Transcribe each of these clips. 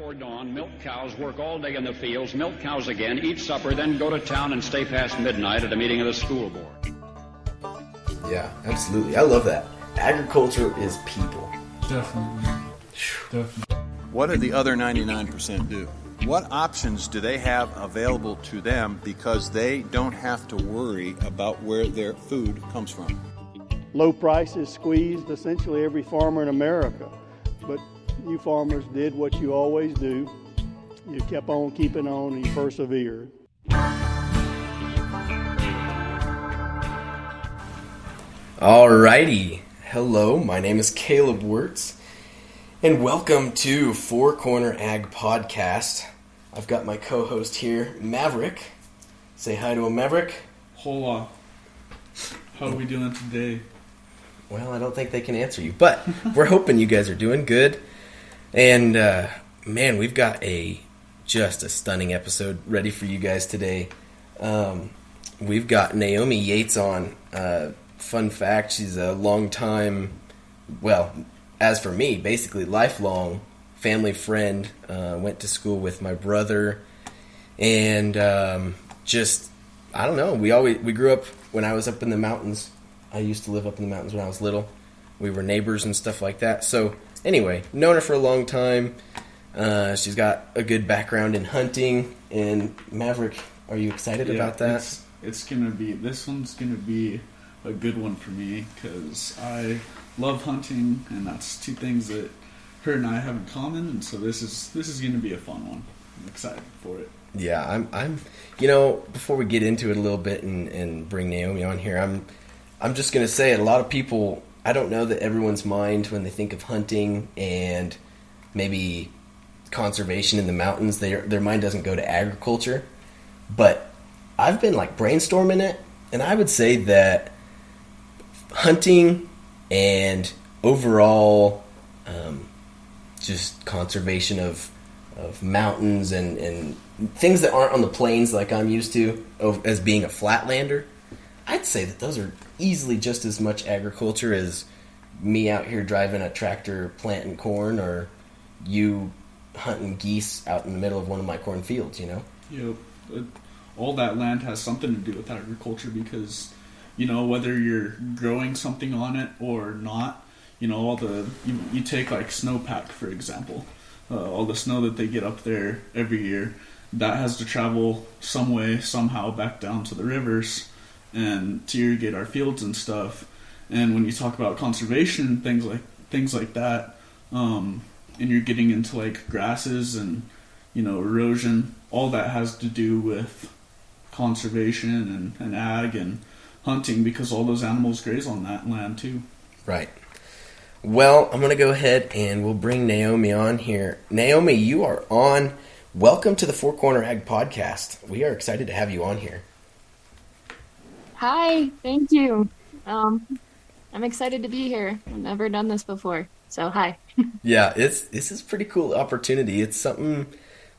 before dawn, milk cows, work all day in the fields, milk cows again, eat supper, then go to town and stay past midnight at a meeting of the school board. Yeah, absolutely. I love that. Agriculture is people. Definitely. What do the other 99% do? What options do they have available to them because they don't have to worry about where their food comes from? Low prices squeezed essentially every farmer in America. But you farmers did what you always do. You kept on keeping on and you persevered. Alrighty. Hello, my name is Caleb Wirtz, and welcome to Four Corner Ag Podcast. I've got my co-host here, Maverick. Say hi to a Maverick. Hola. How are we doing today? Well, I don't think they can answer you, but we're hoping you guys are doing good. And, man, we've got just a stunning episode ready for you guys today. We've got Naomi Yates on. Fun fact, she's a long-time, well, as for me, basically lifelong family friend. Went to school with my brother. And I don't know, we grew up when I was up in the mountains. I used to live up in the mountains when I was little. We were neighbors and stuff like that. So anyway, known her for a long time. She's got a good background in hunting. And Maverick, are you excited about that? This one's gonna be a good one for me because I love hunting, and that's two things that her and I have in common. And so this is gonna be a fun one. I'm excited for it. Yeah, I'm. Before we get into it a little bit and bring Naomi on here, I'm just going to say, a lot of people, I don't know that everyone's mind when they think of hunting and maybe conservation in the mountains, their mind doesn't go to agriculture. But I've been brainstorming it, and I would say that hunting and overall just conservation of mountains and things that aren't on the plains like I'm used to as being a flatlander, I'd say that those are easily just as much agriculture as me out here driving a tractor planting corn or you hunting geese out in the middle of one of my cornfields, Yep. All that land has something to do with agriculture because, whether you're growing something on it or not, you take snowpack, for example. All the snow that they get up there every year, that has to travel some way, somehow back down to the rivers and to irrigate our fields and stuff. And when you talk about conservation, things like that, and you're getting into grasses and erosion, all that has to do with conservation and ag and hunting because all those animals graze on that land too. Right. Well, I'm going to go ahead and we'll bring Naomi on here. Naomi, you are on. Welcome to the Four Corner Ag Podcast. We are excited to have you on here. Hi, thank you. I'm excited to be here. I've never done this before, so hi. Yeah, this is a pretty cool opportunity. It's something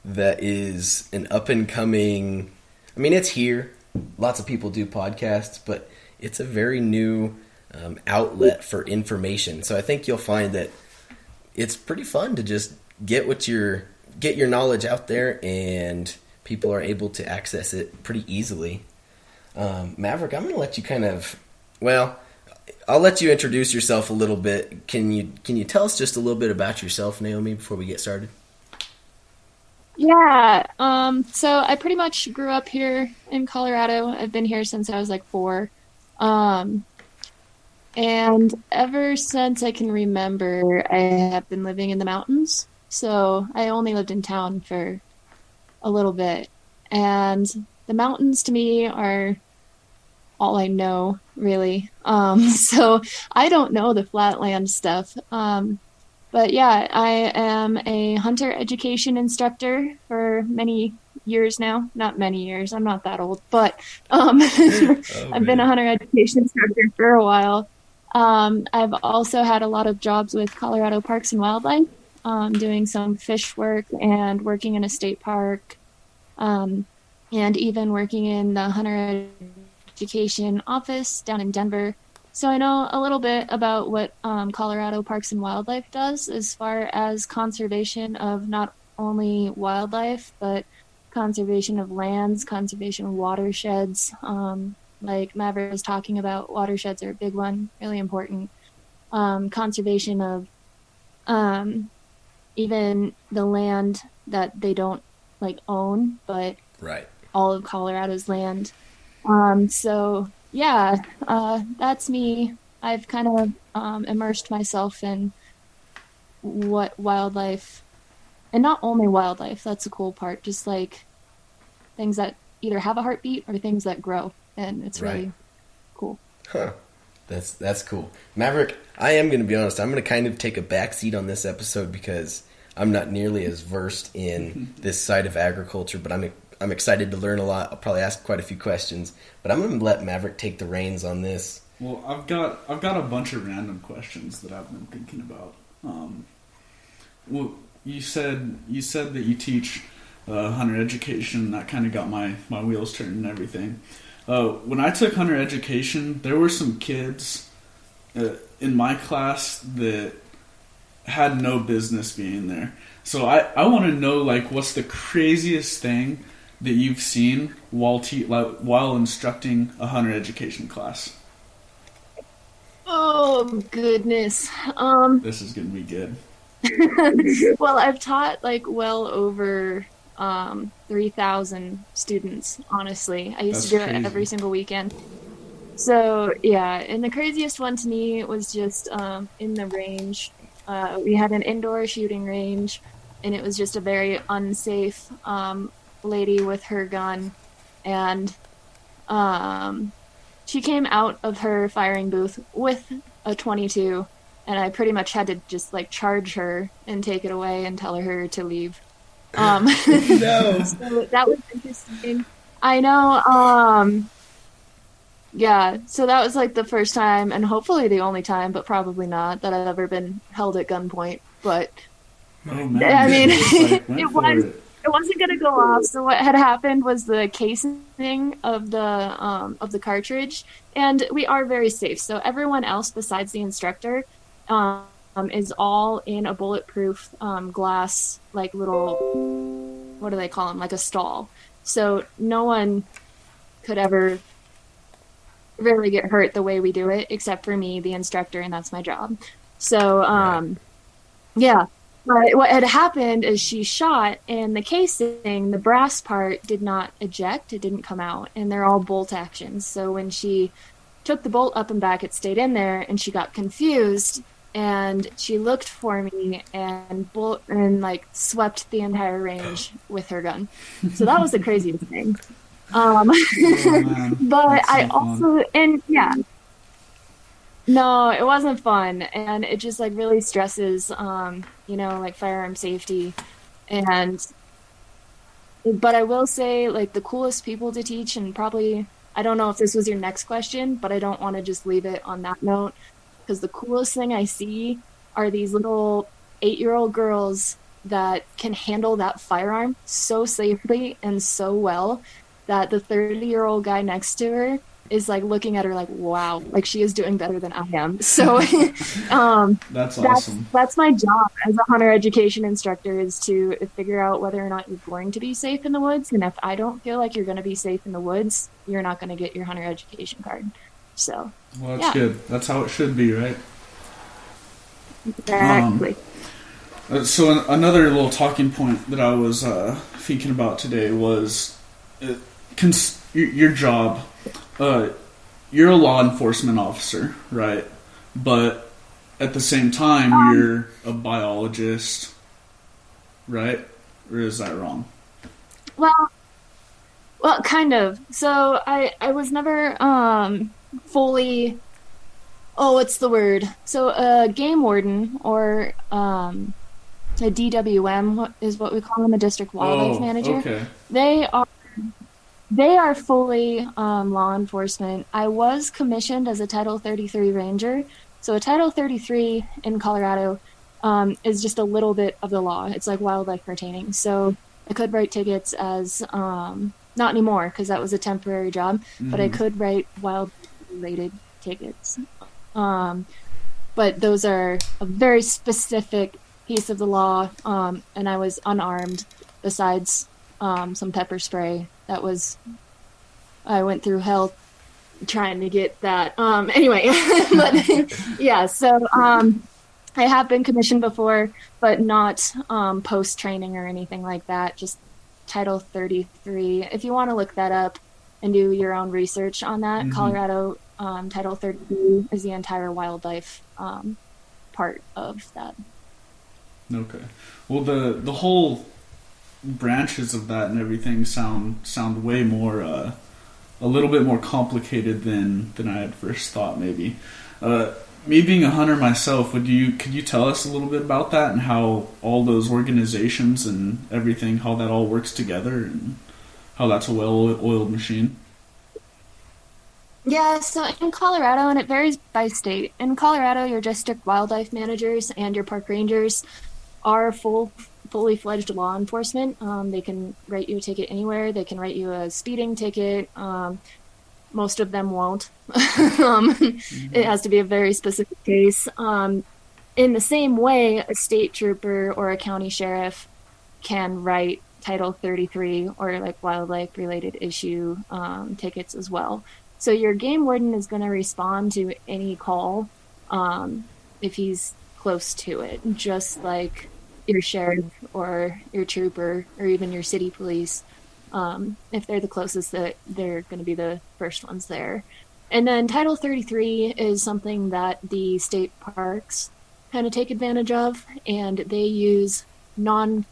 that is an up-and-coming... it's here. Lots of people do podcasts, but it's a very new outlet for information. So I think you'll find that it's pretty fun to just get your knowledge out there, and people are able to access it pretty easily. Maverick, I'm going to let you I'll let you introduce yourself a little bit. Can you tell us just a little bit about yourself, Naomi, before we get started? Yeah, so I pretty much grew up here in Colorado. I've been here since I was 4. And ever since I can remember, I have been living in the mountains. So I only lived in town for a little bit. And the mountains to me are all I know, really. So I don't know the flatland stuff. But yeah, I am a hunter education instructor for many years now. Not many years, I'm not that old, but I've been a hunter education instructor for a while. I've also had a lot of jobs with Colorado Parks and Wildlife, doing some fish work and working in a state park, and even working in the hunter education office down in Denver. So I know a little bit about what Colorado Parks and Wildlife does as far as conservation of not only wildlife, but conservation of lands, conservation of watersheds. Like Maverick was talking about, watersheds are a big one, really important. Conservation of even the land that they don't like own, but Right. all of Colorado's land. So yeah, that's me. I've kind of immersed myself in what wildlife, and not only wildlife, that's the cool part, just like things that either have a heartbeat or things that grow, and it's really Right. cool. Huh. That's cool. Maverick, I am going to be honest, I'm going to kind of take a backseat on this episode because I'm not nearly as versed in this side of agriculture, but I'm excited to learn a lot. I'll probably ask quite a few questions, but I'm going to let Maverick take the reins on this. Well, I've got a bunch of random questions that I've been thinking about. Well, you said that you teach hunter education. That kind of got my wheels turned and everything. When I took hunter education, there were some kids in my class that had no business being there. So I want to know, like, what's the craziest thing that you've seen while instructing a hunter education class? Oh goodness. This is gonna be good. Well, I've taught like well over 3,000 students, honestly. I used to do That's it crazy. every single weekend. So yeah, and the craziest one to me was just in the range. We had an indoor shooting range, and it was just a very unsafe lady with her gun, and she came out of her firing booth with a 22, and I pretty much had to just like charge her and take it away and tell her to leave. No. So that was interesting. I know. Yeah, so that was like the first time, and hopefully the only time, but probably not, that I've ever been held at gunpoint. But Oh man! I mean, you just, like, went for it wasn't gonna go off. So what had happened was the casing of the cartridge, and we are very safe. So everyone else besides the instructor is all in a bulletproof glass, like little, what do they call them, like a stall. So no one could ever really get hurt the way we do it, except for me, the instructor, and that's my job. So yeah. But what had happened is she shot, and the casing, the brass part, did not eject. It didn't come out, and they're all bolt actions. So when she took the bolt up and back, it stayed in there, and she got confused, and she looked for me and like swept the entire range with her gun. So that was the craziest thing. Oh, man. But That's so I fun. also, and yeah. No, it wasn't fun, and it just like really stresses, like firearm safety, but I will say, like, the coolest people to teach, and probably, I don't know if this was your next question, but I don't want to just leave it on that note, because the coolest thing I see are these little 8-year-old girls that can handle that firearm so safely and so well that the 30-year-old guy next to her is like looking at her like, wow, like she is doing better than I am. So That's awesome. that's my job as a hunter education instructor, is to figure out whether or not you're going to be safe in the woods. And if I don't feel like you're going to be safe in the woods, you're not going to get your hunter education card. So Well, that's good. That's how it should be, right? exactly. So another little talking point that I was thinking about today was your job. You're a law enforcement officer, right? But at the same time, you're a biologist, right? Or is that wrong? Well, kind of. So I was never fully. Oh, what's the word? So a game warden, or a DWM is what we call them, a district wildlife manager. Okay. They are fully law enforcement. I was commissioned as a Title 33 ranger. So a Title 33 in Colorado is just a little bit of the law. It's like wildlife retaining. So I could write tickets as, not anymore because that was a temporary job, but I could write wildlife-related tickets. But those are a very specific piece of the law, and I was unarmed besides some pepper spray. I went through hell trying to get that. Anyway, but yeah, so I have been commissioned before, but not post training or anything like that. Just Title 33. If you want to look that up and do your own research on that, Colorado Title 33 is the entire wildlife part of that. Okay. Well, the whole branches of that and everything sound way more a little bit more complicated than I had first thought. Maybe me being a hunter myself, could you tell us a little bit about that and how all those organizations and everything, how that all works together and how that's a well-oiled machine? Yeah, so in Colorado, and it varies by state, in Colorado, your district wildlife managers and your park rangers are fully fledged law enforcement. They can write you a ticket anywhere. They can write you a speeding ticket. Most of them won't. It has to be a very specific case. In the same way, a state trooper or a county sheriff can write Title 33 or like wildlife related issue tickets as well. So your game warden is going to respond to any call if he's close to it, just like your sheriff or your trooper or even your city police. If they're the closest, that they're going to be the first ones there. And then Title 33 is something that the state parks kind of take advantage of, and they use non-armed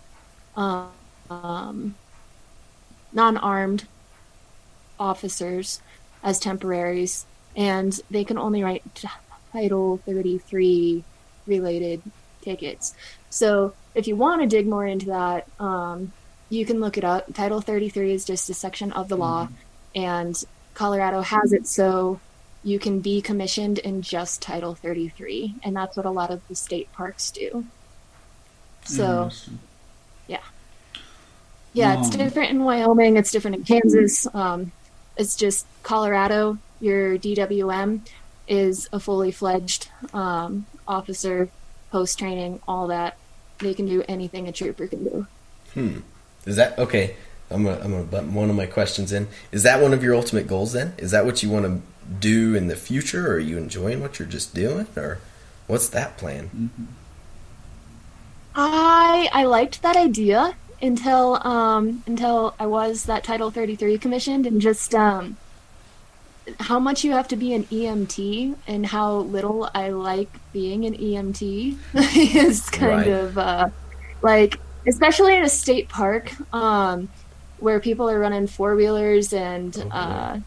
officers as temporaries, and they can only write Title 33 related tickets. So if you want to dig more into that, you can look it up. Title 33 is just a section of the law, and Colorado has it so you can be commissioned in just Title 33, and that's what a lot of the state parks do. So, yeah. Yeah, it's different in Wyoming, it's different in Kansas. It's just Colorado, your DWM is a fully fledged officer, post-training, all that. They can do anything a trooper can do. Is that okay? I'm gonna butt one of my questions in. Is that one of your ultimate goals then? Is that what you want to do in the future, or are you enjoying what you're just doing, or what's that plan? I liked that idea until I was that Title 33 commissioned, and just how much you have to be an EMT and how little I like being an EMT is kind of like, especially in a state park where people are running four-wheelers and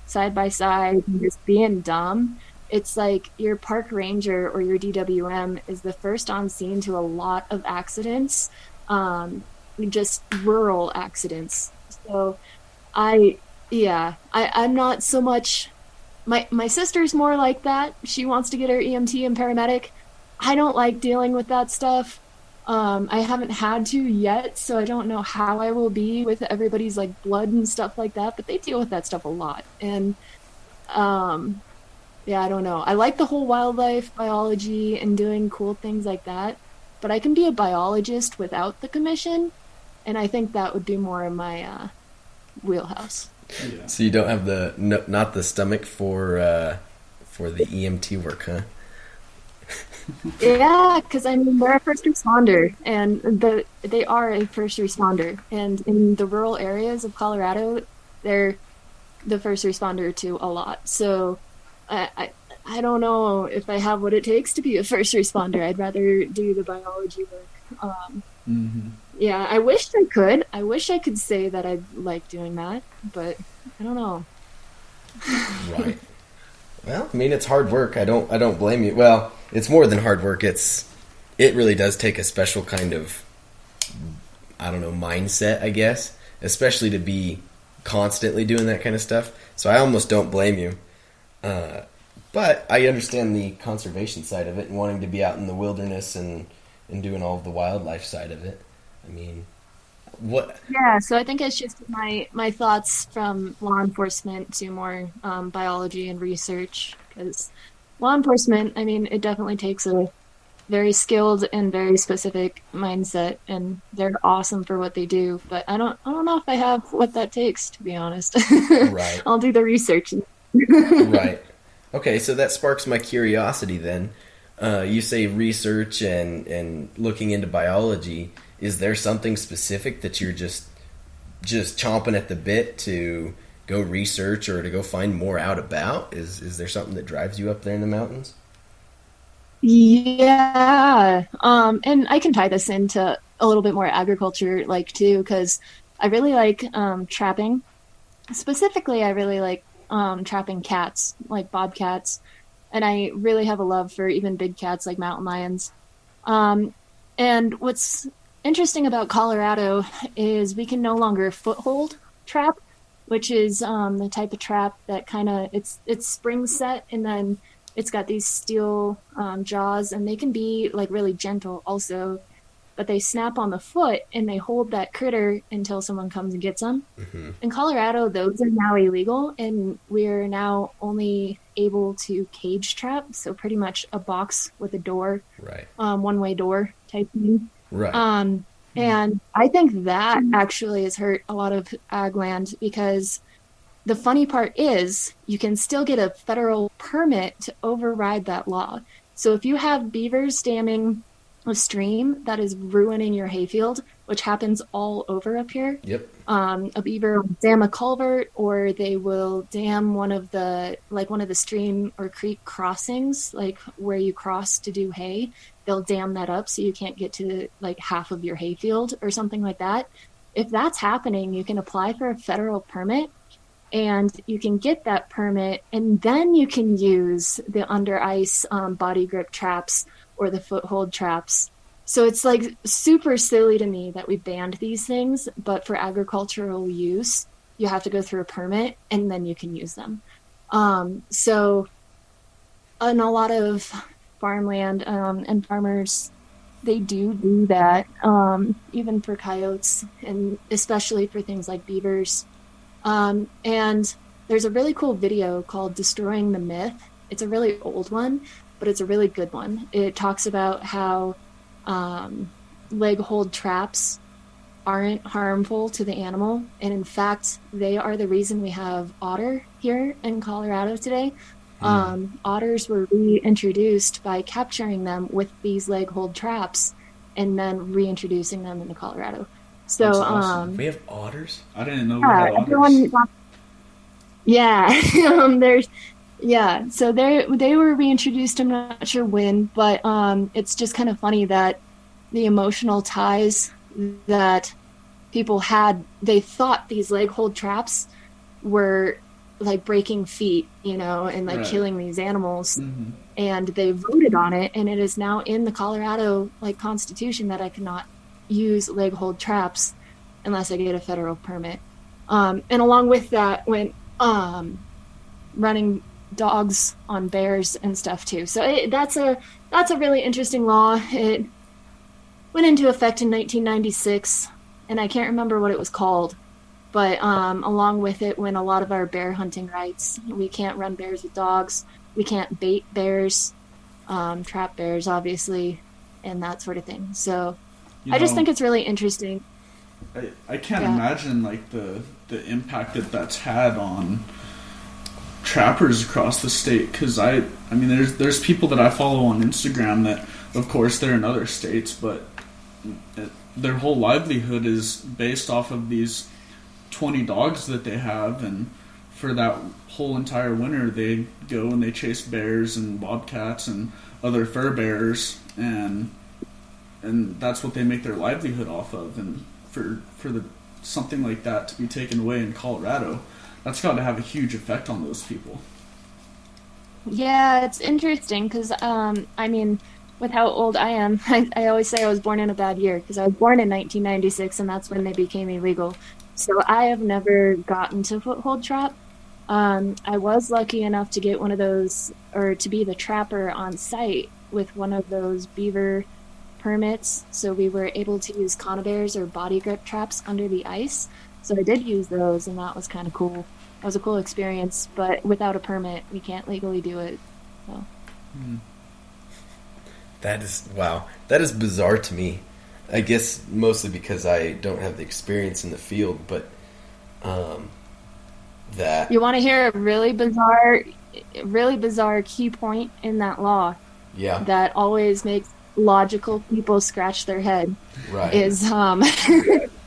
side by side and just being dumb. It's like your park ranger or your DWM is the first on scene to a lot of accidents, just rural accidents. So I'm not so much. My sister's more like that. She wants to get her EMT and paramedic. I don't like dealing with that stuff. I haven't had to yet, so I don't know how I will be with everybody's like blood and stuff like that, but they deal with that stuff a lot. And I don't know. I like the whole wildlife biology and doing cool things like that, but I can be a biologist without the commission, and I think that would be more in my wheelhouse. Yeah. So you don't have not the stomach for the EMT work, huh? Yeah, because I mean they're a first responder, and they are a first responder, and in the rural areas of Colorado, they're the first responder to a lot. So I don't know if I have what it takes to be a first responder. I'd rather do the biology work. Yeah, I wish I could. I wish I could say that I like doing that, but I don't know. Right. Well, I mean, it's hard work. I don't blame you. Well, it's more than hard work. It really does take a special kind of, I don't know, mindset, I guess, especially to be constantly doing that kind of stuff. So I almost don't blame you. But I understand the conservation side of it and wanting to be out in the wilderness and doing all of the wildlife side of it. I mean, what? Yeah, so I think it's just my thoughts from law enforcement to more biology and research, because law enforcement, I mean, it definitely takes a very skilled and very specific mindset, and they're awesome for what they do. But I don't know if I have what that takes, to be honest. Right. I'll do the research. Right. Okay, so that sparks my curiosity then. You say research and looking into biology. Is there something specific that you're just chomping at the bit to go research or to go find more out about? Is there something that drives you up there in the mountains? Yeah. And I can tie this into a little bit more agriculture, like, too, because I really like trapping. Specifically, I really like trapping cats, like bobcats, and I really have a love for even big cats like mountain lions. And what's interesting about Colorado is we can no longer foothold trap, which is the type of trap that kind of it's spring set, and then it's got these steel jaws, and they can be like really gentle also, but they snap on the foot and they hold that critter until someone comes and gets them. Mm-hmm. In Colorado, those are now illegal, and we're now only able to cage trap, so pretty much a box with a door, right? One-way door type thing, right? And I think that actually has hurt a lot of ag land, because the funny part is you can still get a federal permit to override that law. So if you have beavers damming a stream that is ruining your hayfield, which happens all over up here. Yep. A beaver will dam a culvert, or they will dam one of the stream or creek crossings, like where you cross to do hay. They'll dam that up so you can't get to like half of your hayfield or something like that. If that's happening, you can apply for a federal permit, and you can get that permit, and then you can use the under ice body grip traps or the foothold traps. So it's like super silly to me that we banned these things, but for agricultural use, you have to go through a permit and then you can use them. So in a lot of farmland and farmers, they do that, even for coyotes, and especially for things like beavers. And there's a really cool video called Destroying the Myth. It's a really old one, but it's a really good one. It talks about how leg hold traps aren't harmful to the animal, and in fact, they are the reason we have otter here in Colorado today. Otters were reintroduced by capturing them with these leg hold traps and then reintroducing them into Colorado. So that's awesome. We have otters? I didn't know we had otters. So they were reintroduced. I'm not sure when, but it's just kind of funny that the emotional ties that people had, they thought these leg hold traps were like breaking feet, and like killing these animals. Mm-hmm. And they voted on it, and it is now in the Colorado Constitution that I cannot use leg hold traps unless I get a federal permit. And along with that went running dogs on bears and stuff too. So that's a really interesting law. It went into effect in 1996, and I can't remember what it was called. But along with it went a lot of our bear hunting rights. We can't run bears with dogs. We can't bait bears, trap bears, obviously, and that sort of thing. So I just think it's really interesting. I can't imagine the impact that's had on trappers across the state, because I mean there's people that I follow on Instagram that, of course, they're in other states, but their whole livelihood is based off of these 20 dogs that they have, and for that whole entire winter they go and they chase bears and bobcats and other fur bearers, and that's what they make their livelihood off of. And for something like that to be taken away in Colorado, that's got to have a huge effect on those people. Yeah, it's interesting because, with how old I am, I always say I was born in a bad year, because I was born in 1996, and that's when they became illegal. So I have never gotten to foothold trap. I was lucky enough to get one of those, or to be the trapper on site with one of those beaver permits. So we were able to use conibears or body grip traps under the ice. So I did use those, and that was kind of cool. It was a cool experience, but without a permit, we can't legally do it. So. That is, wow. That is bizarre to me. I guess mostly because I don't have the experience in the field, but that... You want to hear a really bizarre key point in that law? Yeah. That always makes logical people scratch their head. Right. Is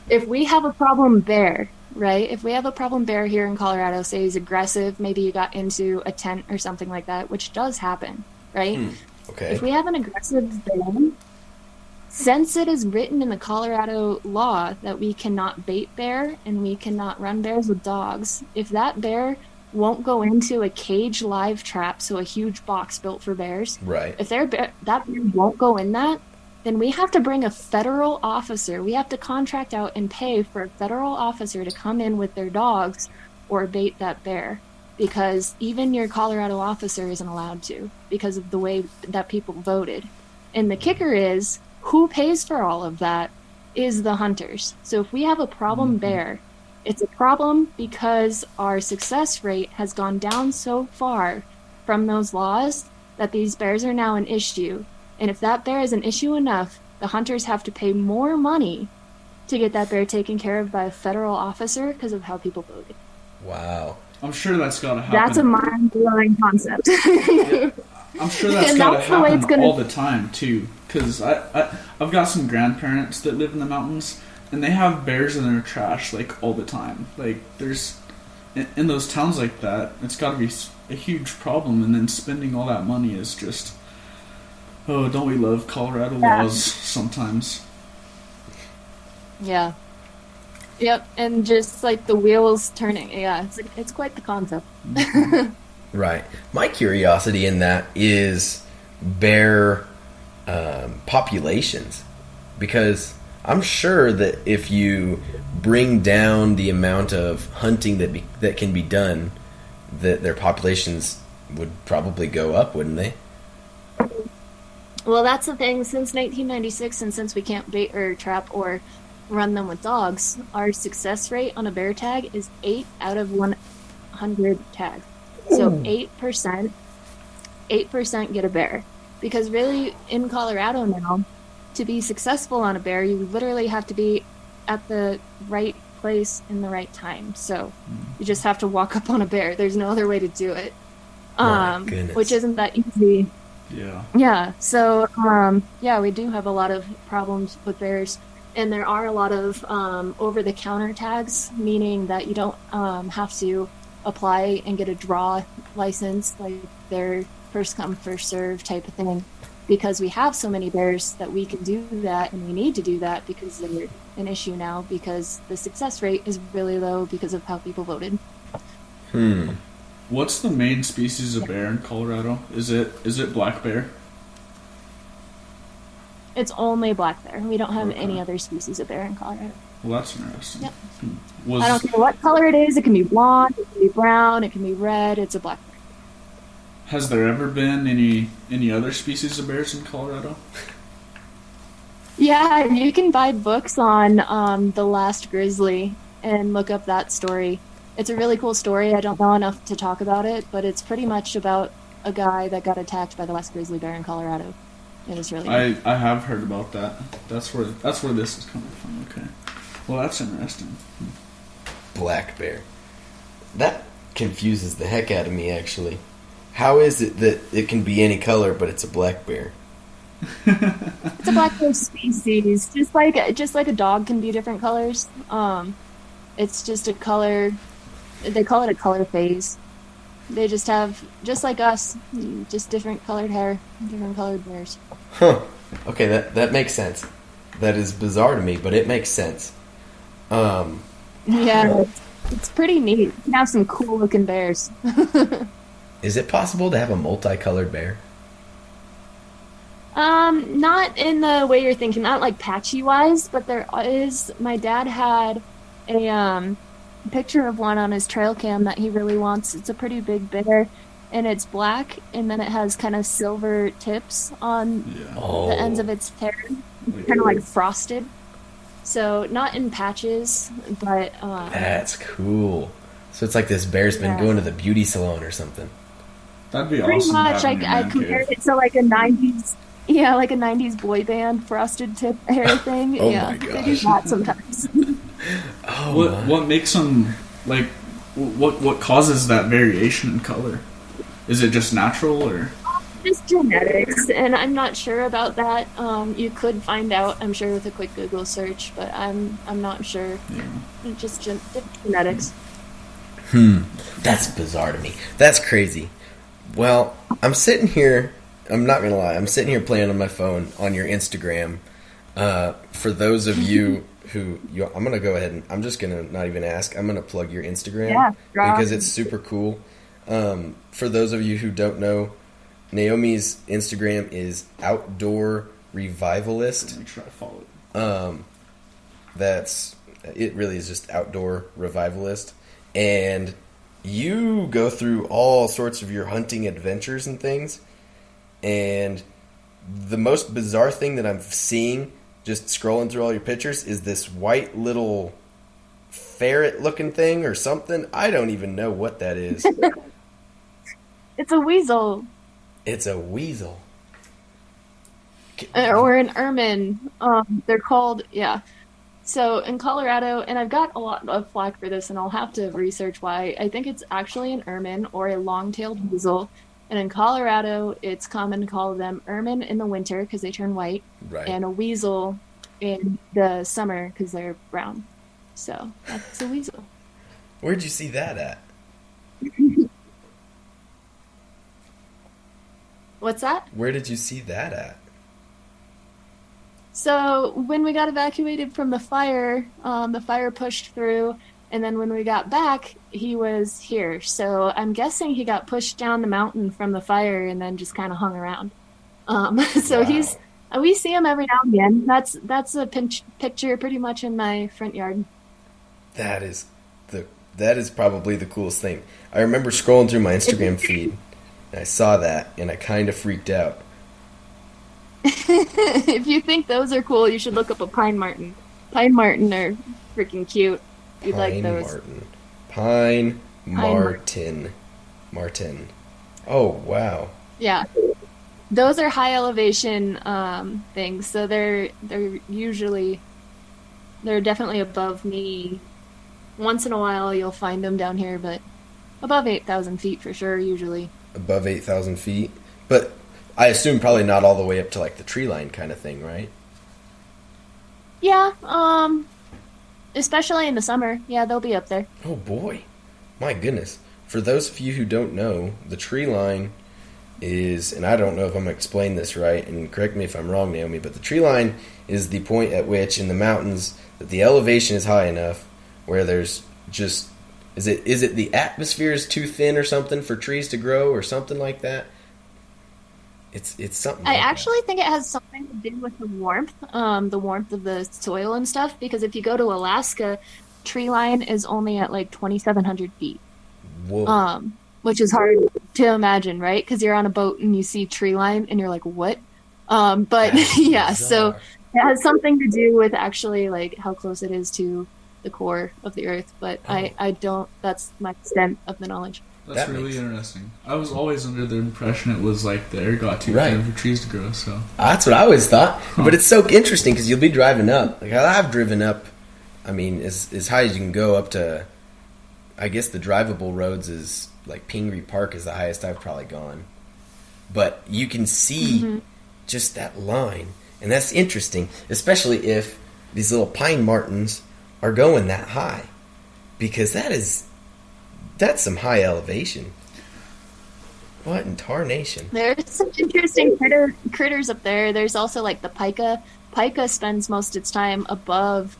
if we have a problem bear, right? If we have a problem bear here in Colorado, say he's aggressive, maybe you got into a tent or something like that, which does happen, right? Okay. If we have an aggressive bear, since it is written in the Colorado law that we cannot bait bear and we cannot run bears with dogs, if that bear won't go into a cage live trap, so a huge box built for bears, Right. if that bear won't go in that, then we have to bring a federal officer. We have to contract out and pay for a federal officer to come in with their dogs or bait that bear, because even your Colorado officer isn't allowed to because of the way that people voted. And the kicker is, who pays for all of that is the hunters. So if we have a problem bear, it's a problem because our success rate has gone down so far from those laws that these bears are now an issue. And if that bear is an issue enough, the hunters have to pay more money to get that bear taken care of by a federal officer because of how people voted. Wow. I'm sure that's got to happen. That's a mind-blowing concept. Yeah. I'm sure that's And got to that's the way it's happen gonna- all the time, too. Because I've got some grandparents that live in the mountains, and they have bears in their trash, like, all the time. Like, there's... In those towns like that, it's got to be a huge problem, and then spending all that money is just... Oh, don't we love Colorado laws sometimes? Yeah. Yep, and just like the wheels turning. Yeah, it's quite the concept. Right. My curiosity in that is bear populations, because I'm sure that if you bring down the amount of hunting that can be done, that their populations would probably go up, wouldn't they? Well, that's the thing. Since 1996, and since we can't bait or trap or run them with dogs, our success rate on a bear tag is 8 out of 100 tags. So 8% get a bear. Because really, in Colorado now, to be successful on a bear, you literally have to be at the right place in the right time. So you just have to walk up on a bear. There's no other way to do it. My goodness. Which isn't that easy. Yeah. Yeah, so, we do have a lot of problems with bears, and there are a lot of over-the-counter tags, meaning that you don't have to apply and get a draw license, like they're first-come, first-serve type of thing, because we have so many bears that we can do that, and we need to do that because they're an issue now, because the success rate is really low because of how people voted. What's the main species of bear in Colorado? Is it black bear? It's only black bear. We don't have Okay. any other species of bear in Colorado. Well, that's interesting. Yep. Was, I don't care what color it is. It can be blonde, it can be brown, it can be red. It's a black bear. Has there ever been any other species of bears in Colorado? Yeah, you can buy books on The Last Grizzly and look up that story. It's a really cool story. I don't know enough to talk about it, but it's pretty much about a guy that got attacked by the last grizzly bear in Colorado. It was really I have heard about that. That's where this is coming from. Okay. Well, that's interesting. Black bear. That confuses the heck out of me, actually. How is it that it can be any color, but it's a black bear? It's a black bear species, just like a dog can be different colors. It's just a color. They call it a color phase. They just have, just like us, just different colored hair, different colored bears. Huh. Okay, that makes sense. That is bizarre to me, but it makes sense. Yeah, it's pretty neat. You can have some cool looking bears. Is it possible to have a multicolored bear? Not in the way you're thinking, not like patchy wise, but there is. My dad had a picture of one on his trail cam that he really wants. It's a pretty big bear, and it's black, and then it has kind of silver tips on the ends of its hair, kind of like frosted. So not in patches, but That's cool. So it's like this bear's been going to the beauty salon or something. That'd be pretty awesome. much. having a I man compared cave. it to like a '90s Yeah, like a 90s boy band frosted tip hair thing. Oh Yeah, my they do gosh. that sometimes. Oh, What makes them like? What causes that variation in color? Is it just natural or? Just genetics, and I'm not sure about that. You could find out, I'm sure, with a quick Google search, but I'm not sure. Yeah. It's just genetics. That's bizarre to me. That's crazy. Well, I'm sitting here. I'm not gonna lie. I'm sitting here playing on my phone on your Instagram. For those of you who, I'm gonna go ahead and I'm just gonna not even ask. I'm gonna plug your Instagram Yeah, because it's super cool. For those of you who don't know, Naomi's Instagram is Outdoor Revivalist. Let me try to follow it. It really is just Outdoor Revivalist, and you go through all sorts of your hunting adventures and things. And the most bizarre thing that I'm seeing, just scrolling through all your pictures, is this white little ferret-looking thing or something. I don't even know what that is. It's a weasel. It's a weasel. Or an ermine. They're called, yeah. So in Colorado, and I've got a lot of flack for this, and I'll have to research why. I think it's actually an ermine or a long-tailed weasel. And in Colorado, it's common to call them ermine in the winter because they turn white, Right. and a weasel in the summer because they're brown. So that's a weasel. Where'd you see that at? What's that? Where did you see that at? So when we got evacuated from the fire pushed through, and then when we got back, he was here. So I'm guessing he got pushed down the mountain from the fire and then just kind of hung around. So Wow. we see him every now and again. That's a picture pretty much in my front yard. That is probably the coolest thing. I remember scrolling through my Instagram feed, and I saw that, and I kind of freaked out. If you think those are cool, you should look up a pine marten. Pine marten are freaking cute. You'd like those. Pine Marten. Oh, wow. Yeah. Those are high elevation things. So they're definitely above me. Once in a while you'll find them down here, but above 8,000 feet for sure usually. Above 8,000 feet. But I assume probably not all the way up to like the tree line kind of thing, right? Yeah, especially in the summer. Yeah, they'll be up there. Oh boy. My goodness. For those of you who don't know, the tree line is, and I don't know if I'm going to explain this right, and correct me if I'm wrong, Naomi, but the tree line is the point at which in the mountains that the elevation is high enough where there's just, is it the atmosphere is too thin or something for trees to grow or something like that? It's something I like that. actually think it has something to do with the warmth of the soil and stuff, because if you go to Alaska, tree line is only at like 2,700 feet. Whoa. Which is hard to imagine, right? Because you're on a boat and you see tree line and you're like, what? But That's yeah, bizarre. so it has something to do with actually like how close it is to the core of the earth. But I don't, that's my extent of the knowledge. That's That really makes- interesting. I was always under the impression it was like the air got too Right. thin for trees to grow. So That's what I always thought. But it's so interesting because you'll be driving up. Like I've driven up, I mean, as high as you can go up to, I guess the drivable roads is like Pingree Park is the highest I've probably gone. But you can see just that line. And that's interesting, especially if these little pine martens are going that high. Because that's some high elevation. What in tarnation? There's some interesting critters up there. There's also like the pika. Pika spends most of its time above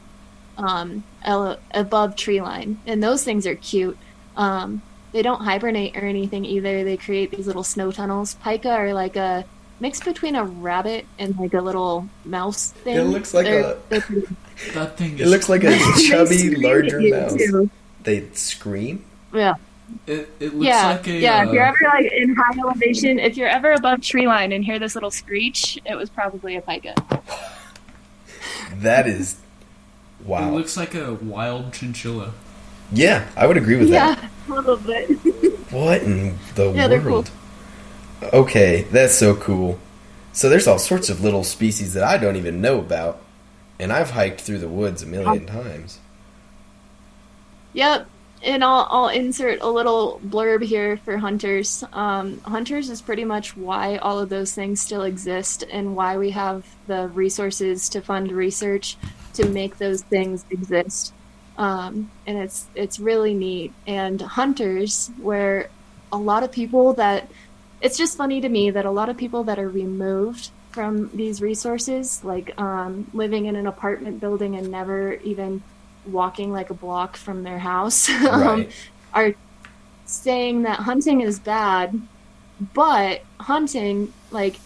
tree line, and those things are cute. They don't hibernate or anything either. They create these little snow tunnels. Pika are like a mix between a rabbit and like a little mouse thing. It looks like They're that thing. It looks like a They chubby, scream larger at you, mouse. too. They scream? Yeah. It looks Yeah, like a. yeah. If you're ever like in high elevation, if you're ever above tree line and hear this little screech, it was probably a pika. That is... It Wow. looks like a wild chinchilla. Yeah, I would agree with that. Yeah, a little bit. What in the Yeah, they're world? Okay, that's so cool. So there's all sorts of little species that I don't even know about, and I've hiked through the woods a million times. Yep. And I'll insert a little blurb here for hunters. Hunters is pretty much why all of those things still exist and why we have the resources to fund research to make those things exist. And it's really neat. And hunters, where a lot of people that, it's just funny to me that a lot of people that are removed from these resources, like living in an apartment building and never even walking like a block from their house, Right. are saying that hunting is bad, but hunting, like,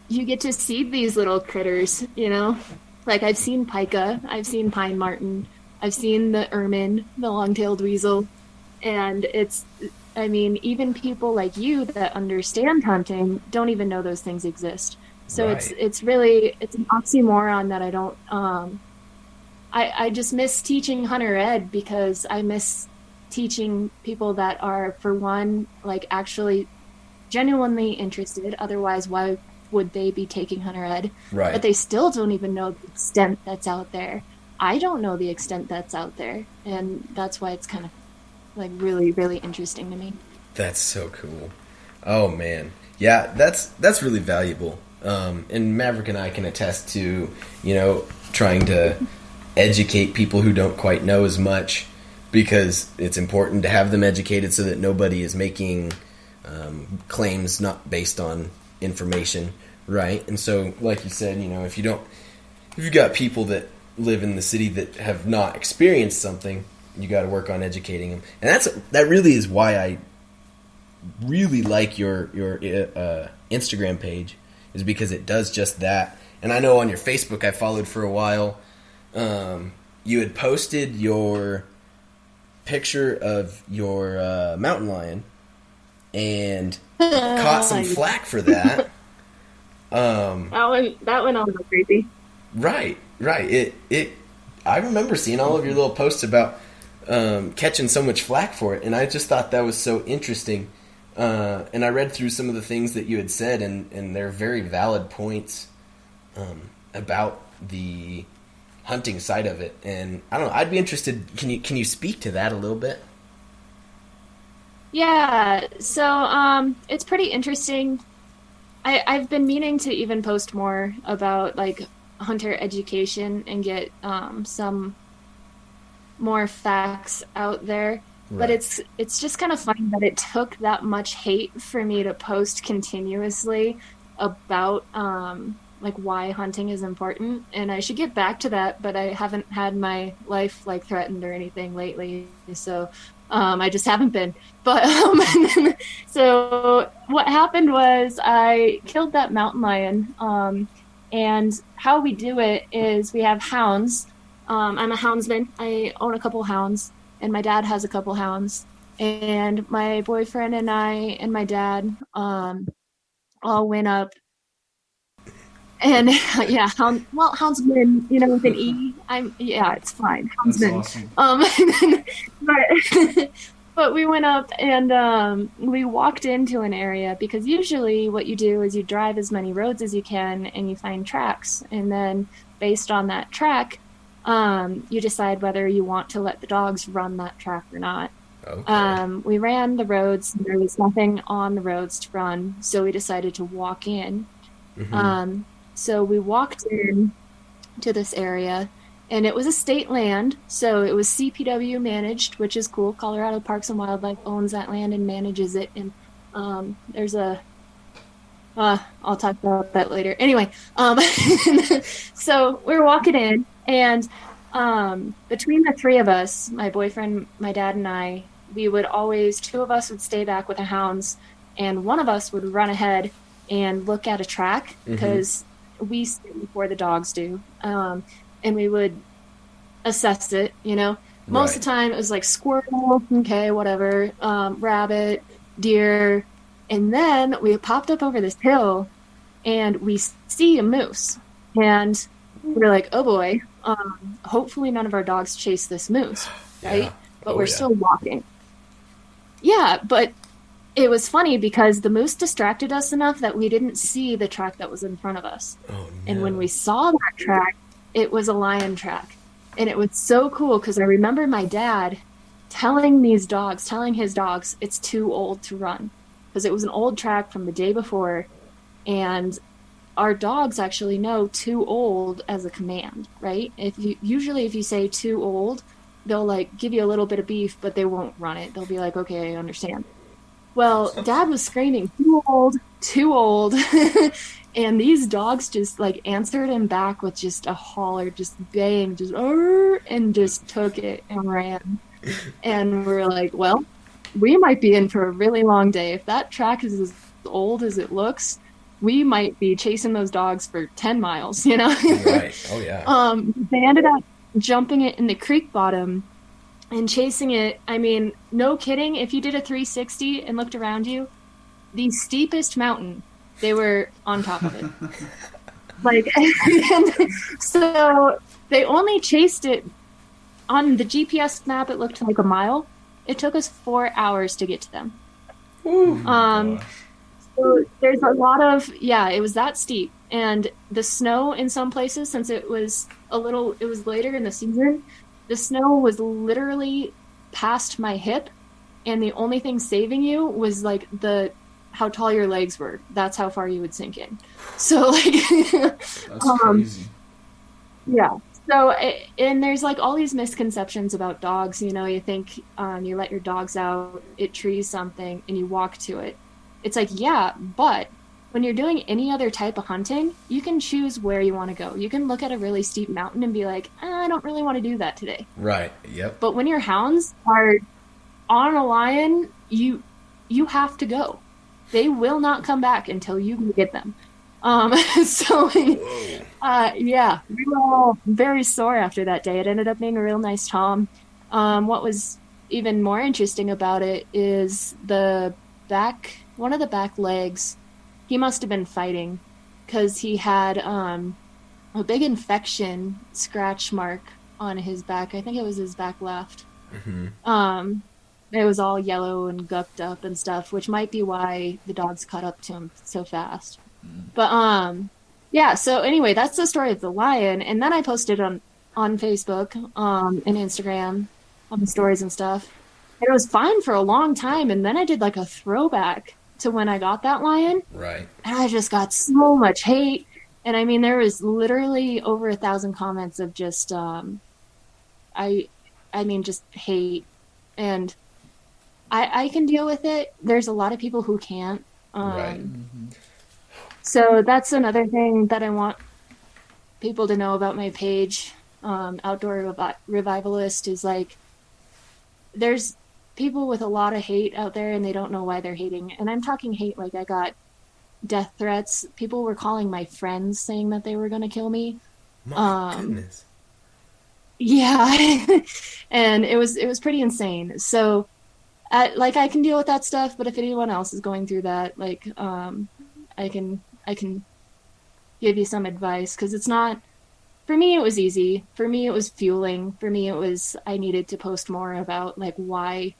you get to see these little critters, you know? Like, I've seen pika, I've seen pine marten, I've seen the ermine, the long-tailed weasel, and I mean, even people like you that understand hunting don't even know those things exist. So Right. it's really, it's an oxymoron that I don't, I just miss teaching hunter ed because I miss teaching people that are, for one, like, actually genuinely interested. Otherwise, why would they be taking hunter ed? Right. But they still don't even know the extent that's out there. I don't know the extent that's out there. And that's why it's kind of, like, really, really interesting to me. That's so cool. Oh, man. Yeah, that's really valuable. And Maverick and I can attest to, trying to educate people who don't quite know as much, because it's important to have them educated so that nobody is making claims not based on information, right? And so, like you said, if you've got people that live in the city that have not experienced something, you got to work on educating them. And that really is why I really like your Instagram page, is because it does just that. And I know on your Facebook I followed for a while, you had posted your picture of your mountain lion and caught some flack for that. That went on like crazy. Right. I remember seeing all of your little posts about catching so much flack for it, and I just thought that was so interesting. And I read through some of the things that you had said, and they're very valid points about the hunting side of it. And I don't know, I'd be interested. Can you speak to that a little bit? Yeah, so it's pretty interesting. I've been meaning to even post more about, like, hunter education and get some more facts out there. Right. But it's just kind of funny that it took that much hate for me to post continuously about like why hunting is important. And I should get back to that, but I haven't had my life like threatened or anything lately, so I just haven't been. But so what happened was I killed that mountain lion, and how we do it is we have hounds. I'm a houndsman. I own a couple hounds, and my dad has a couple hounds. And my boyfriend and I and my dad all went up. And yeah, houndsman, with an E. It's fine. Houndsman. That's awesome. But we went up and we walked into an area, because usually what you do is you drive as many roads as you can and you find tracks. And then based on that track, you decide whether you want to let the dogs run that track or not. Okay. We ran the roads. There was nothing on the roads to run, so we decided to walk in. Mm-hmm. So we walked in to this area, and it was a state land, so it was CPW managed, which is cool. Colorado Parks and Wildlife owns that land and manages it. And there's I'll talk about that later. Anyway, so we're walking in, and between the three of us, my boyfriend, my dad, and I, we would always, two of us would stay back with the hounds, and one of us would run ahead and look at a track, because we see before the dogs do, and we would assess it. Most of the time it was like squirrel, okay, whatever, rabbit, deer, and then we popped up over this hill and we see a moose, and we're like, oh boy, hopefully none of our dogs chase this moose, right? Yeah. But we're still walking. Yeah, but it was funny because the moose distracted us enough that we didn't see the track that was in front of us. Oh, no. And when we saw that track, it was a lion track. And it was so cool because I remember my dad telling his dogs, it's too old to run. Because it was an old track from the day before. And our dogs actually know too old as a command, right? If you say too old, they'll like give you a little bit of beef, but they won't run it. They'll be like, okay, I understand. Well, Dad was screaming, too old, too old. And these dogs just like answered him back with just a holler, just baying, just, and just took it and ran. And we're like, well, we might be in for a really long day. If that track is as old as it looks, we might be chasing those dogs for 10 miles, you know? Right. Oh, yeah. They ended up jumping it in the creek bottom and chasing it. I mean, no kidding. If you did a 360 and looked around you, the steepest mountain, they were on top of it. Like, so they only chased it on the GPS map. It looked like a mile. It took us 4 hours to get to them. So there's a lot of, it was that steep. And the snow in some places, since it was later in the season, the snow was literally past my hip. And the only thing saving you was like how tall your legs were. That's how far you would sink in. So like, That's crazy. Yeah. So, and there's like all these misconceptions about dogs. You know, you think you let your dogs out, it trees something, and you walk to it. It's like, yeah, but when you're doing any other type of hunting, you can choose where you want to go. You can look at a really steep mountain and be like, I don't really want to do that today. Right. Yep. But when your hounds are on a lion, you have to go. They will not come back until you can get them. So, we were all very sore after that day. It ended up being a real nice tom. What was even more interesting about it is one of the back legs, he must have been fighting because he had a big infection scratch mark on his back. I think it was his back left. Mm-hmm. It was all yellow and gucked up and stuff, which might be why the dogs caught up to him so fast. But so anyway, that's the story of the lion. And then I posted on Facebook and Instagram on the stories and stuff. And it was fine for a long time. And then I did like a throwback to when I got that lion. Right. And I just got so much hate. And I mean, there was literally over 1,000 comments of just, just hate. And I can deal with it. There's a lot of people who can't. Right. So that's another thing that I want people to know about my page, Outdoor Revivalist, is like, there's people with a lot of hate out there and they don't know why they're hating. And I'm talking hate like I got death threats. People were calling my friends saying that they were going to kill me. My goodness. Yeah. And it was pretty insane. So I can deal with that stuff, but if anyone else is going through that, like, I can give you some advice, because it's not, for me it was easy. For me it was fueling. For me it was, I needed to post more about like why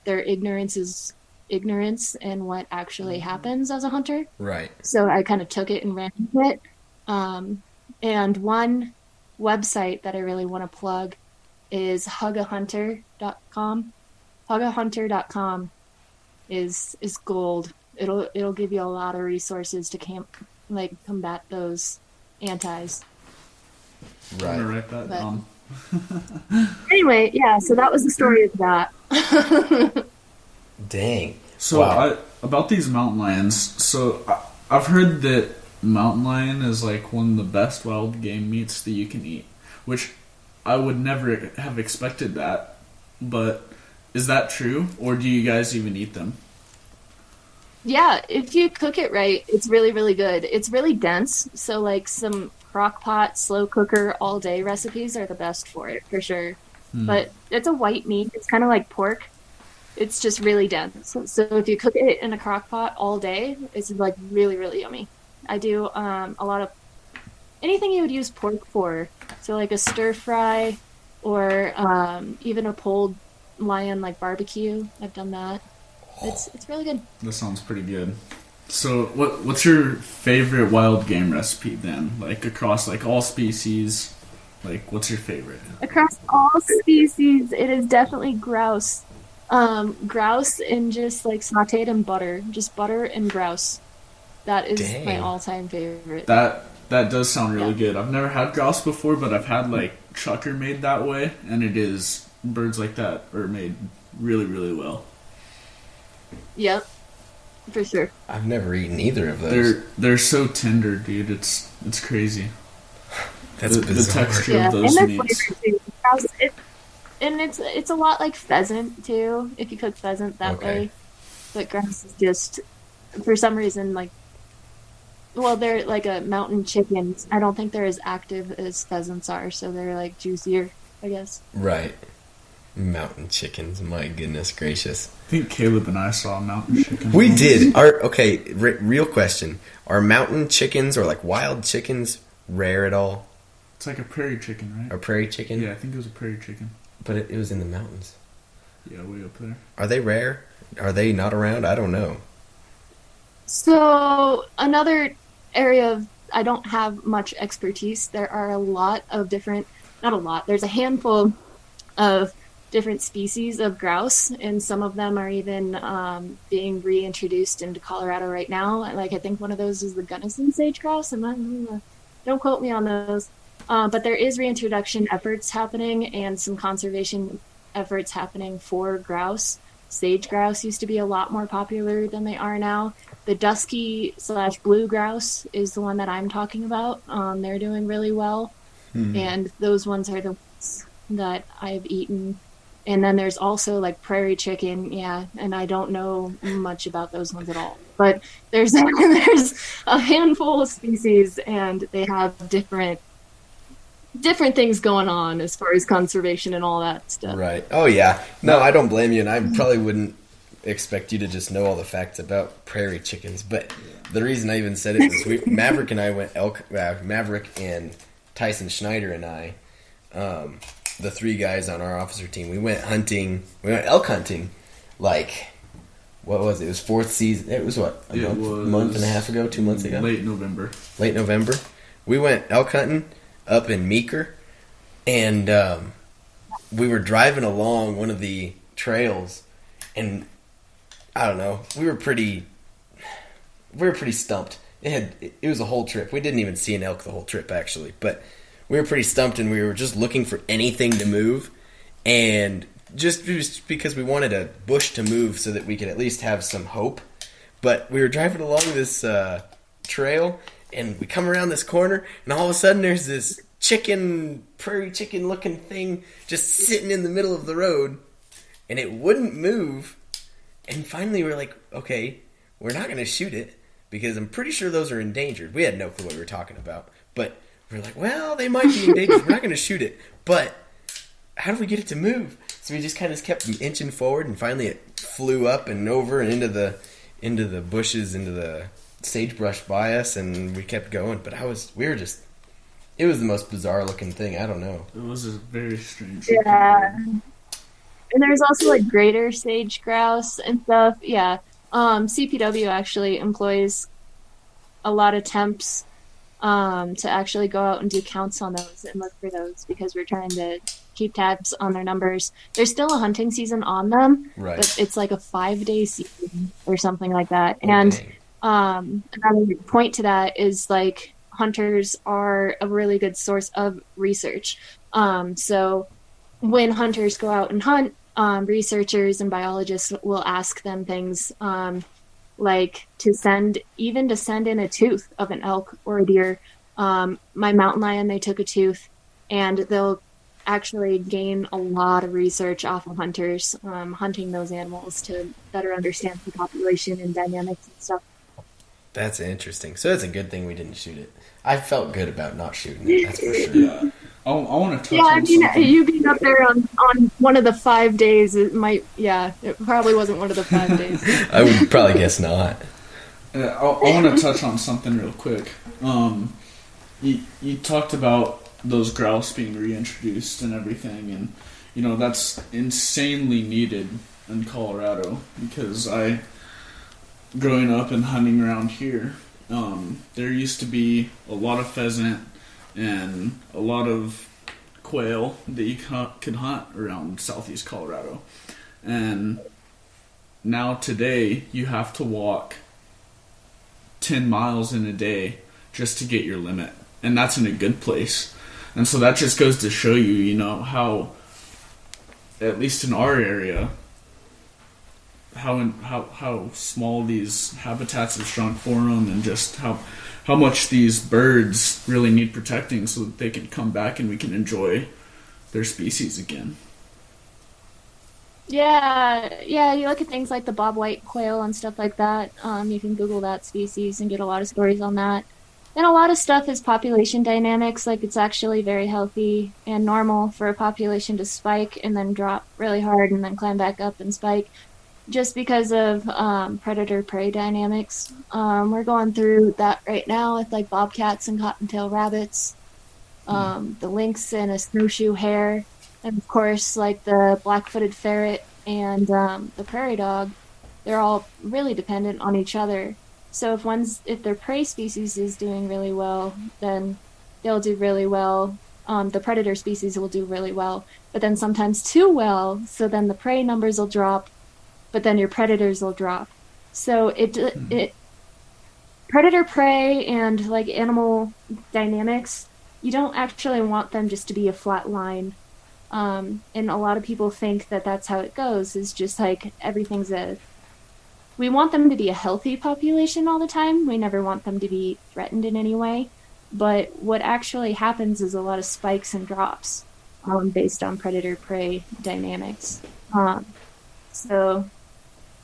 their ignorance is ignorance and what actually happens as a hunter. Right. So I kind of took it and ran with it. And one website that I really want to plug is hugahunter.com. Hugahunter.com is gold. It'll give you a lot of resources to combat those antis. Right. I'm gonna write that down. Anyway, yeah, so that was the story of that. Dang. So wow. About these mountain lions, so I've heard that mountain lion is like one of the best wild game meats that you can eat, which I would never have expected that, but is that true, or do you guys even eat them? Yeah, if you cook it right, it's really, really good. It's really dense, so like some crock pot, slow cooker, all day recipes are the best for it, for sure. But it's a white meat. It's kind of like pork. It's just really dense. So if you cook it in a crock pot all day, it's like really, really yummy. I do a lot of anything you would use pork for. So like a stir fry or even a pulled lion like barbecue. I've done that. It's really good. That sounds pretty good. So, what's your favorite wild game recipe then? Like across like all species, like what's your favorite? Across all species, it is definitely grouse. Grouse and just like sauteed in butter, just butter and grouse. That is Dang. my all-time favorite. That does sound really good. I've never had grouse before, but I've had like chucker made that way, and it is birds like that are made really, really well. Yep, for sure. I've never eaten either of those. They're so tender, dude. It's crazy. That's the bizarre. texture Yeah, of those and meats. flavor too. Grouse, it's a lot like pheasant too. If you cook pheasant that Okay. way, but grouse is just for some reason like. Well, they're like a mountain chicken. I don't think they're as active as pheasants are, so they're like juicier, I guess. Right. Mountain chickens. My goodness gracious. I think Caleb and I saw a mountain chicken. We once. did. Real question. Are mountain chickens or like wild chickens rare at all? It's like a prairie chicken, right? Or prairie chicken? Yeah, I think it was a prairie chicken. But it was in the mountains. Yeah, way up there. Are they rare? Are they not around? I don't know. So another area of I don't have much expertise. There are a lot of different, not a lot. There's a handful of different species of grouse, and some of them are even being reintroduced into Colorado right now. Like I think one of those is the Gunnison sage grouse. Don't quote me on those. But there is reintroduction efforts happening and some conservation efforts happening for grouse. Sage grouse used to be a lot more popular than they are now. The dusky/blue grouse is the one that I'm talking about. They're doing really well. And those ones are the ones that I've eaten. And then there's also like prairie chicken, yeah, and I don't know much about those ones at all. But there's a handful of species, and they have different things going on as far as conservation and all that stuff. Right. Oh, yeah. No, I don't blame you, and I probably wouldn't expect you to just know all the facts about prairie chickens. But the reason I even said it was Maverick and I went Maverick and Tyson Schneider and I, the three guys on our officer team, we went hunting. We went elk hunting, like, what was it? It was fourth season. It was what? A month and a half ago? 2 months ago? Late November. Late November. We went elk hunting up in Meeker, and we were driving along one of the trails, and I don't know, we were pretty stumped. It was a whole trip. We didn't even see an elk the whole trip, actually, but we were pretty stumped, and we were just looking for anything to move, and just because we wanted a bush to move so that we could at least have some hope. But we were driving along this trail, and we come around this corner, and all of a sudden there's this prairie chicken looking thing just sitting in the middle of the road, and it wouldn't move. And finally we're like, okay, we're not going to shoot it because I'm pretty sure those are endangered. We had no clue what we were talking about, but we're like, well, they might be endangered. We're not going to shoot it, but how do we get it to move? So we just kind of kept inching forward, and finally it flew up and over and into the bushes, into the sagebrush by us, and we kept going. But it was the most bizarre looking thing. I don't know. It was a very strange. Yeah. And there's also like greater sage grouse and stuff. Yeah. CPW actually employs a lot of temps to actually go out and do counts on those and look for those because we're trying to keep tabs on their numbers. There's still a hunting season on them, Right. but it's like a 5-day season or something like that. Oh, and dang. another point to that is like hunters are a really good source of research. So when hunters go out and hunt, researchers and biologists will ask them things like to send in a tooth of an elk or a deer. My mountain lion, they took a tooth, and they'll actually gain a lot of research off of hunters hunting those animals to better understand the population and dynamics and stuff. That's interesting. So it's a good thing we didn't shoot it. I felt good about not shooting it, that's for sure. Yeah. I want to touch Yeah, I on mean, something. you being up there on one of the 5 days, it probably wasn't one of the 5 days. I would probably guess not. I want to touch on something real quick. You talked about those grouse being reintroduced and everything, and that's insanely needed in Colorado because growing up and hunting around here, there used to be a lot of pheasant and a lot of quail that you could hunt around southeast Colorado. And now today you have to walk 10 miles in a day just to get your limit. And that's in a good place. And so that just goes to show you, how, at least in our area, how small these habitats have shrunk for them, and just how much these birds really need protecting so that they can come back and we can enjoy their species again. Yeah, you look at things like the bobwhite quail and stuff like that. You can Google that species and get a lot of stories on that. And a lot of stuff is population dynamics, like it's actually very healthy and normal for a population to spike and then drop really hard and then climb back up and spike, just because of predator-prey dynamics. We're going through that right now with like bobcats and cottontail rabbits, the lynx and a snowshoe hare, and of course like the black-footed ferret and the prairie dog. They're all really dependent on each other. So if their prey species is doing really well, then they'll do really well. The predator species will do really well, but then sometimes too well, so then the prey numbers will drop, but then your predators will drop. So predator prey and like animal dynamics, you don't actually want them just to be a flat line. And a lot of people think that that's how it goes, is just like we want them to be a healthy population all the time. We never want them to be threatened in any way. But what actually happens is a lot of spikes and drops based on predator-prey dynamics. So,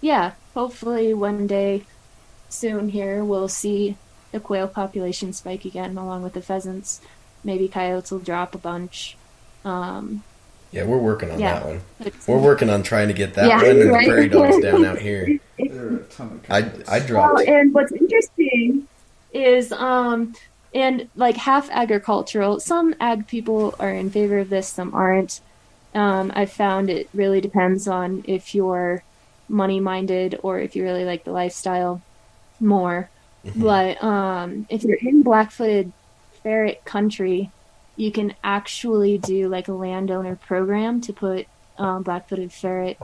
yeah, hopefully one day soon here we'll see the quail population spike again along with the pheasants. Maybe coyotes will drop a bunch. Yeah, we're working on that one. We're working on trying to get that one and the prairie dogs down out here. There are a ton of coyotes. I dropped. Well, and what's interesting is, and like half agricultural, some ag people are in favor of this, some aren't. I've found it really depends on if you're money-minded or if you really like the lifestyle more. Mm-hmm. But if you're in black-footed ferret country, you can actually do like a landowner program to put black-footed ferret.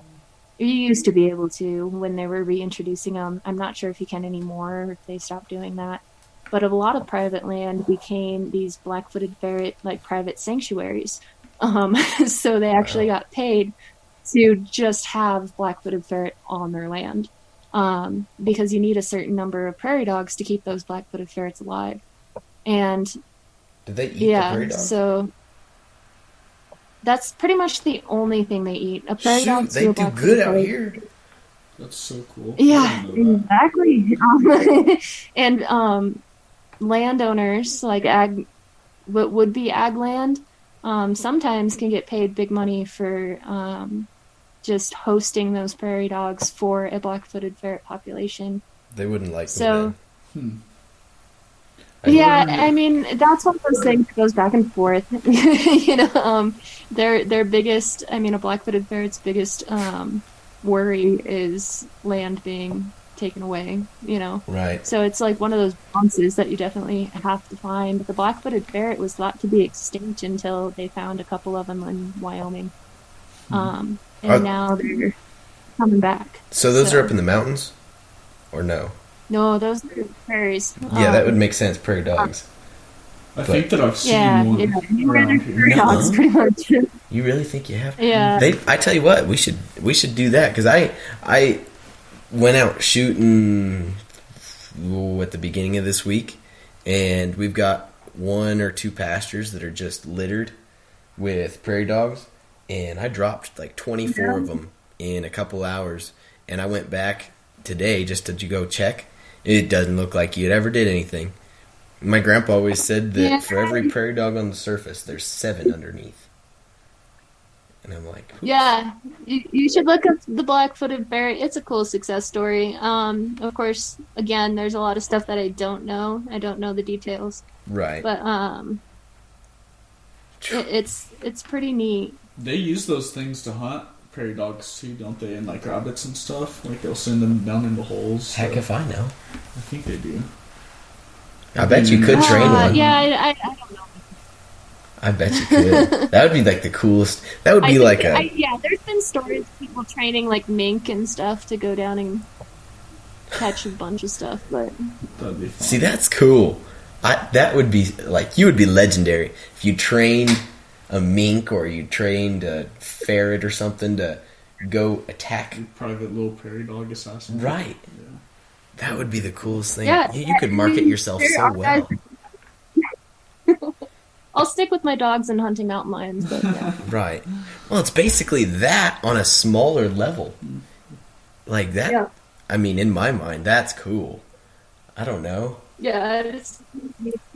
You used to be able to when they were reintroducing them. I'm not sure if you can anymore or if they stopped doing that. But a lot of private land became these black-footed ferret like private sanctuaries. So they actually got paid to just have black-footed ferret on their land, because you need a certain number of prairie dogs to keep those black-footed ferrets alive. And do they eat the prairie dog? So that's pretty much the only thing they eat. A prairie dog. They do good out here. That's so cool. Yeah, exactly. And landowners, like what would be ag land, sometimes can get paid big money for just hosting those prairie dogs for a black-footed ferret population. They wouldn't like me then. I mean, that's one of those things that goes back and forth. Their biggest, a black-footed ferret's biggest worry is land being taken away, Right. So it's like one of those balances that you definitely have to find. The black-footed ferret was thought to be extinct until they found a couple of them in Wyoming. And now they're coming back. So those are up in the mountains? Or no? No, those are prairies. Yeah, that would make sense, prairie dogs. I think that I've seen one around here. Prairie dogs, pretty much. You really think you have? Yeah. I tell you what, we should do that, because I went out shooting at the beginning of this week, and we've got 1 or 2 pastures that are just littered with prairie dogs, and I dropped like 24 of them in a couple hours, and I went back today just to go check. It doesn't look like you ever did anything. My grandpa always said that for every prairie dog on the surface, there's 7 underneath. And I'm like, oops. Yeah, you should look up the black-footed ferret. It's a cool success story. Of course, again, there's a lot of stuff that I don't know. I don't know the details. Right. But it's pretty neat. They use those things to hunt prairie dogs too, don't they? And like rabbits and stuff. Like they'll send them down into holes. Heck if I know. I think they do. I bet you could train one. Yeah, I don't know. I bet you could. That would be like the coolest. That would be like yeah, there's been stories of people training like mink and stuff to go down and catch a bunch of stuff, but That'd be fun. See, that's cool. That would be like, you would be legendary if you trained a mink or you trained a ferret or something to go attack. Private little prairie dog assassin. Right. Yeah. That would be the coolest thing. Yeah, You could market yourself so well. I'll stick with my dogs and hunting mountain lions, but yeah. Right. Well, it's basically that on a smaller level. Like that. Yeah. I mean, in my mind, that's cool. I don't know. Yeah, it's,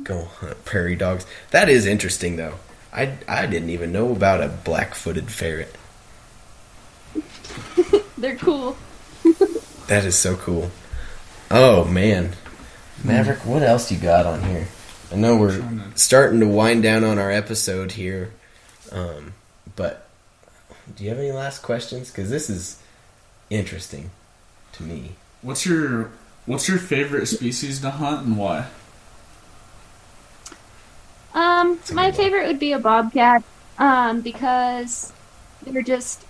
Go hunt prairie dogs. That is interesting, though. I didn't even know about a black-footed ferret. they're cool. That is so cool. Oh, man. Maverick, what else you got on here? I know we're starting to wind down on our episode here, but do you have any last questions? Because this is interesting to me. What's your favorite species to hunt and why? My favorite would be a bobcat, because they're just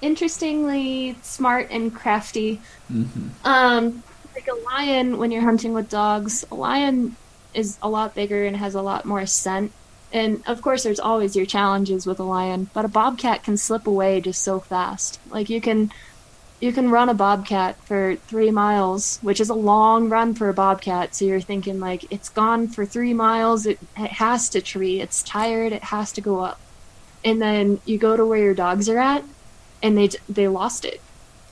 interestingly smart and crafty. Mm-hmm. Like a lion, when you're hunting with dogs, a lion is a lot bigger and has a lot more scent. And of course, there's always your challenges with a lion, but a bobcat can slip away just so fast. Like you can run a bobcat for 3 miles, which is a long run for a bobcat. So you're thinking like, it's gone for 3 miles. It has to tree. It's tired. It has to go up. And then you go to where your dogs are at, and they lost it.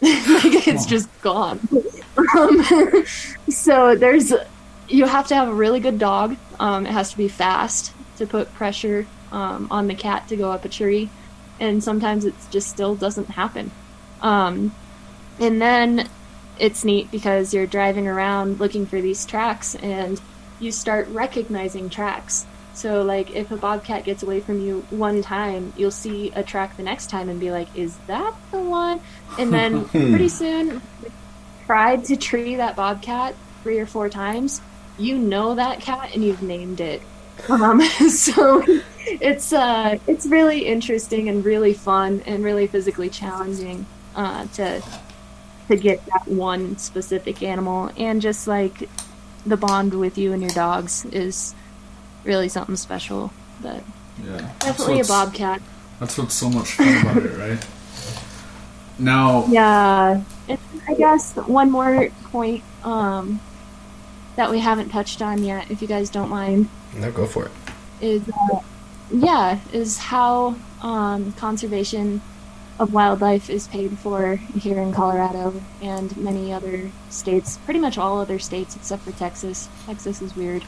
Like it's just gone. So you have to have a really good dog. It has to be fast to put pressure on the cat to go up a tree, and sometimes it just still doesn't happen. And then it's neat because you're driving around looking for these tracks, and you start recognizing tracks. So like if a bobcat gets away from you one time, you'll see a track the next time and be like, is that the one? And then pretty soon, tried to tree that bobcat 3 or 4 times, you know that cat and you've named it. So it's really interesting and really fun and really physically challenging to get that one specific animal, and just like the bond with you and your dogs is really something special. But Yeah. definitely a bobcat. That's what's so much fun about it, right? Now, Yeah, and I guess one more point that we haven't touched on yet, if you guys don't mind, No, go for it. is how conservation of wildlife is paid for here in Colorado and many other states, pretty much all other states except for Texas. Texas is weird.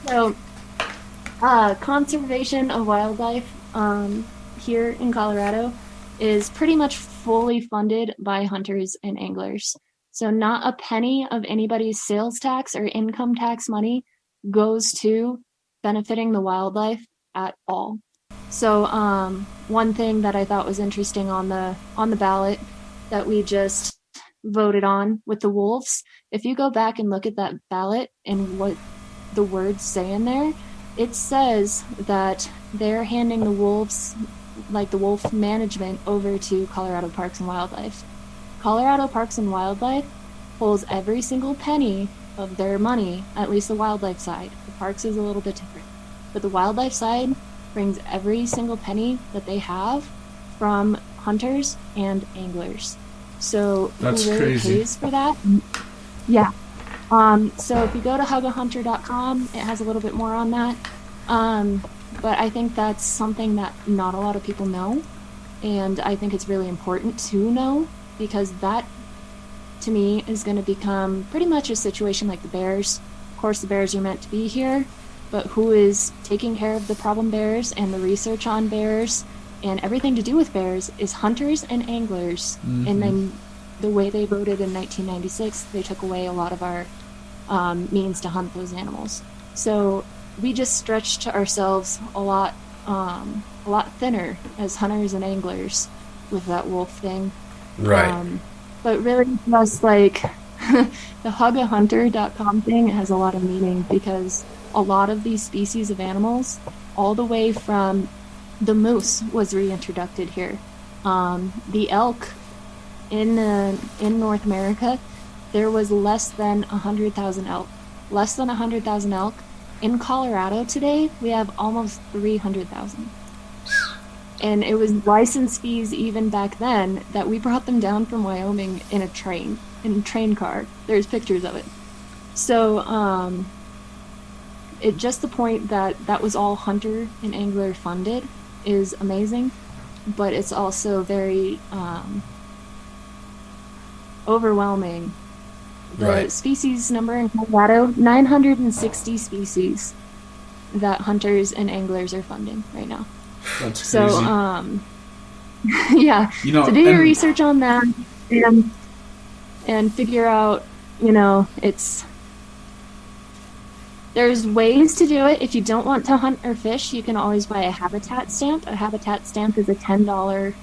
So, conservation of wildlife here in Colorado is pretty much fully funded by hunters and anglers. So not a penny of anybody's sales tax or income tax money goes to benefiting the wildlife at all. So one thing that I thought was interesting on the ballot that we just voted on with the wolves, if you go back and look at that ballot and what the words say in there, it says that they're handing the wolves, like the wolf management, over to Colorado Parks and Wildlife. Colorado Parks and Wildlife pulls every single penny of their money, at least the wildlife side. The parks is a little bit different. But the wildlife side brings every single penny that they have from hunters and anglers. So That's who really crazy. pays for that? Yeah. So if you go to hugahunter.com, it has a little bit more on that. But I think that's something that not a lot of people know. And I think it's really important to know, because that, to me, is going to become pretty much a situation like the bears. Of course, the bears are meant to be here, but who is taking care of the problem bears and the research on bears and everything to do with bears is hunters and anglers. Mm-hmm. And then the way they voted in 1996, they took away a lot of our means to hunt those animals. So we just stretched ourselves a lot a lot thinner as hunters and anglers with that wolf thing. Right. But really just like the hugahunter.com thing has a lot of meaning because a lot of these species of animals, all the way from the moose was reintroduced here. The elk in North America, there was less than 100,000 elk. Less than 100,000 elk. In Colorado today, we have almost 300,000. And it was license fees even back then that we brought them down from Wyoming in a train car. There's pictures of it. So, it just the point that was all hunter and angler funded is amazing, but it's also very overwhelming. The species number in Colorado, 960 species that hunters and anglers are funding right now. That's so, crazy. Yeah, to do your research on that and figure out, there's ways to do it. If you don't want to hunt or fish, you can always buy a habitat stamp. A habitat stamp is a $10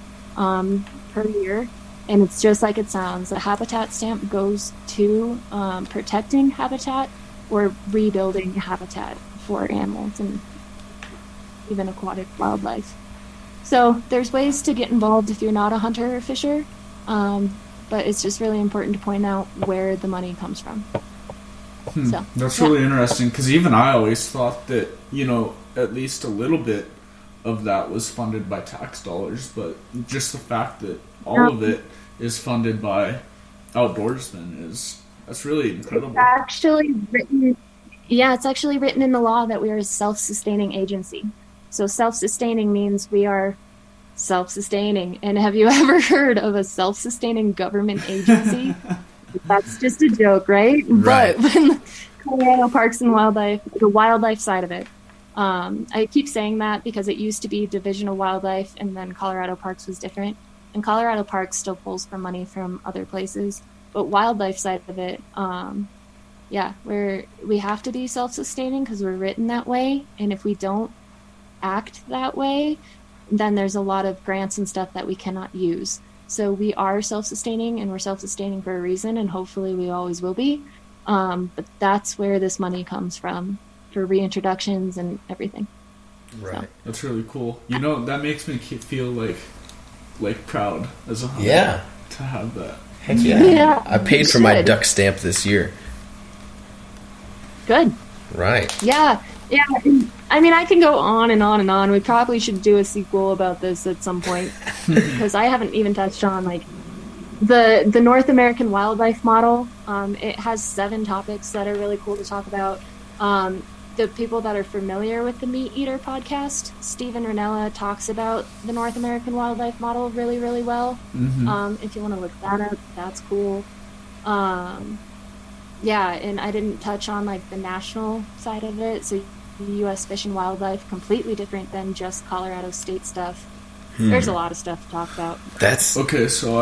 per year, and it's just like it sounds. A habitat stamp goes to protecting habitat or rebuilding habitat for animals and even aquatic wildlife. So there's ways to get involved if you're not a hunter or fisher, but it's just really important to point out where the money comes from. So, that's really interesting, because even I always thought that, at least a little bit of that was funded by tax dollars, but just the fact that all of it is funded by outdoorsmen that's really incredible. It's actually written in the law that we are a self-sustaining agency. So self-sustaining means we are self-sustaining. And have you ever heard of a self-sustaining government agency? That's just a joke, right? But when Colorado Parks and Wildlife, the wildlife side of it, I keep saying that because it used to be Division of Wildlife, and then Colorado Parks was different. And Colorado Parks still pulls for money from other places, but wildlife side of it, we have to be self-sustaining because we're written that way. And if we don't act that way, then there's a lot of grants and stuff that we cannot use. So we are self-sustaining, and we're self-sustaining for a reason, and hopefully we always will be. But that's where this money comes from for reintroductions and everything. Right. So. That's really cool. That makes me feel like proud as a hunter. Yeah. To have that. Heck yeah. I paid for my duck stamp this year. Good. Right. Yeah. Yeah. I mean, I can go on and on and on. We probably should do a sequel about this at some point because I haven't even touched on the North American wildlife model. It has 7 topics that are really cool to talk about. The people that are familiar with the Meat Eater podcast, Stephen Ranella talks about the North American wildlife model really, really well. Mm-hmm. If you want to look that up, that's cool. Yeah, and I didn't touch on the national side of it. So the U.S. Fish and Wildlife, completely different than just Colorado state stuff. There's a lot of stuff to talk about. That's okay. So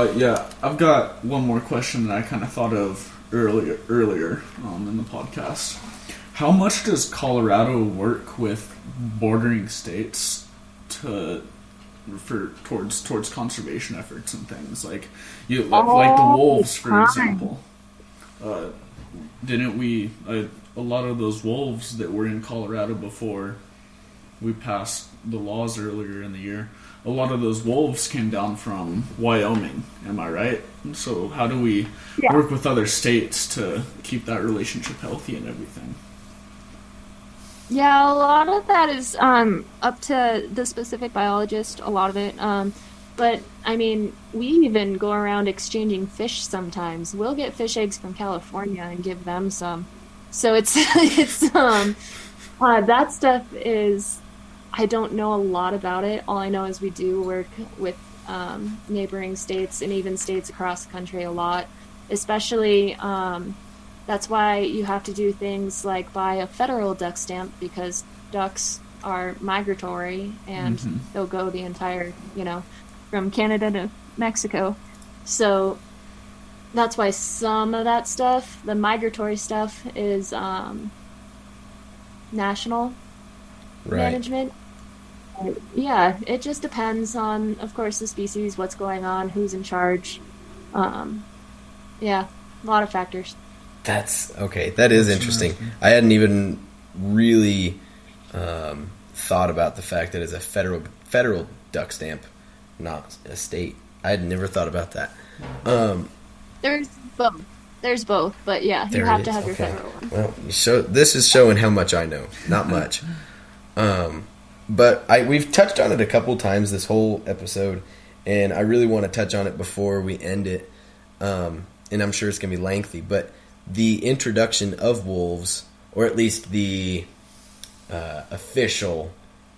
I've got one more question that I kind of thought of earlier in the podcast. How much does Colorado work with bordering states towards conservation efforts and things like the wolves, for example? Didn't we a lot of those wolves that were in Colorado before we passed the laws earlier in the year? A lot of those wolves came down from Wyoming, am I right? So how do we work with other states to keep that relationship healthy and everything? Yeah, a lot of that is up to the specific biologist, a lot of it. But, I mean, we even go around exchanging fish sometimes. We'll get fish eggs from California and give them some. So it's that stuff is, I don't know a lot about it. All I know is we do work with neighboring states and even states across the country a lot, especially that's why you have to do things like buy a federal duck stamp because ducks are migratory and they'll go the entire, from Canada to Mexico. So that's why some of that stuff, the migratory stuff, is national management. Yeah, it just depends on, of course, the species, what's going on, who's in charge. Um, yeah, a lot of factors. That's okay. That is interesting. I hadn't even really thought about the fact that it's a federal duck stamp, not a state. I had never thought about that. There's both. There's both, but yeah, you There have it to is. have your Okay. federal one. Well, this is showing how much I know. Not much. But we've touched on it a couple times this whole episode, and I really want to touch on it before we end it. And I'm sure it's going to be lengthy, but the introduction of wolves, or at least the official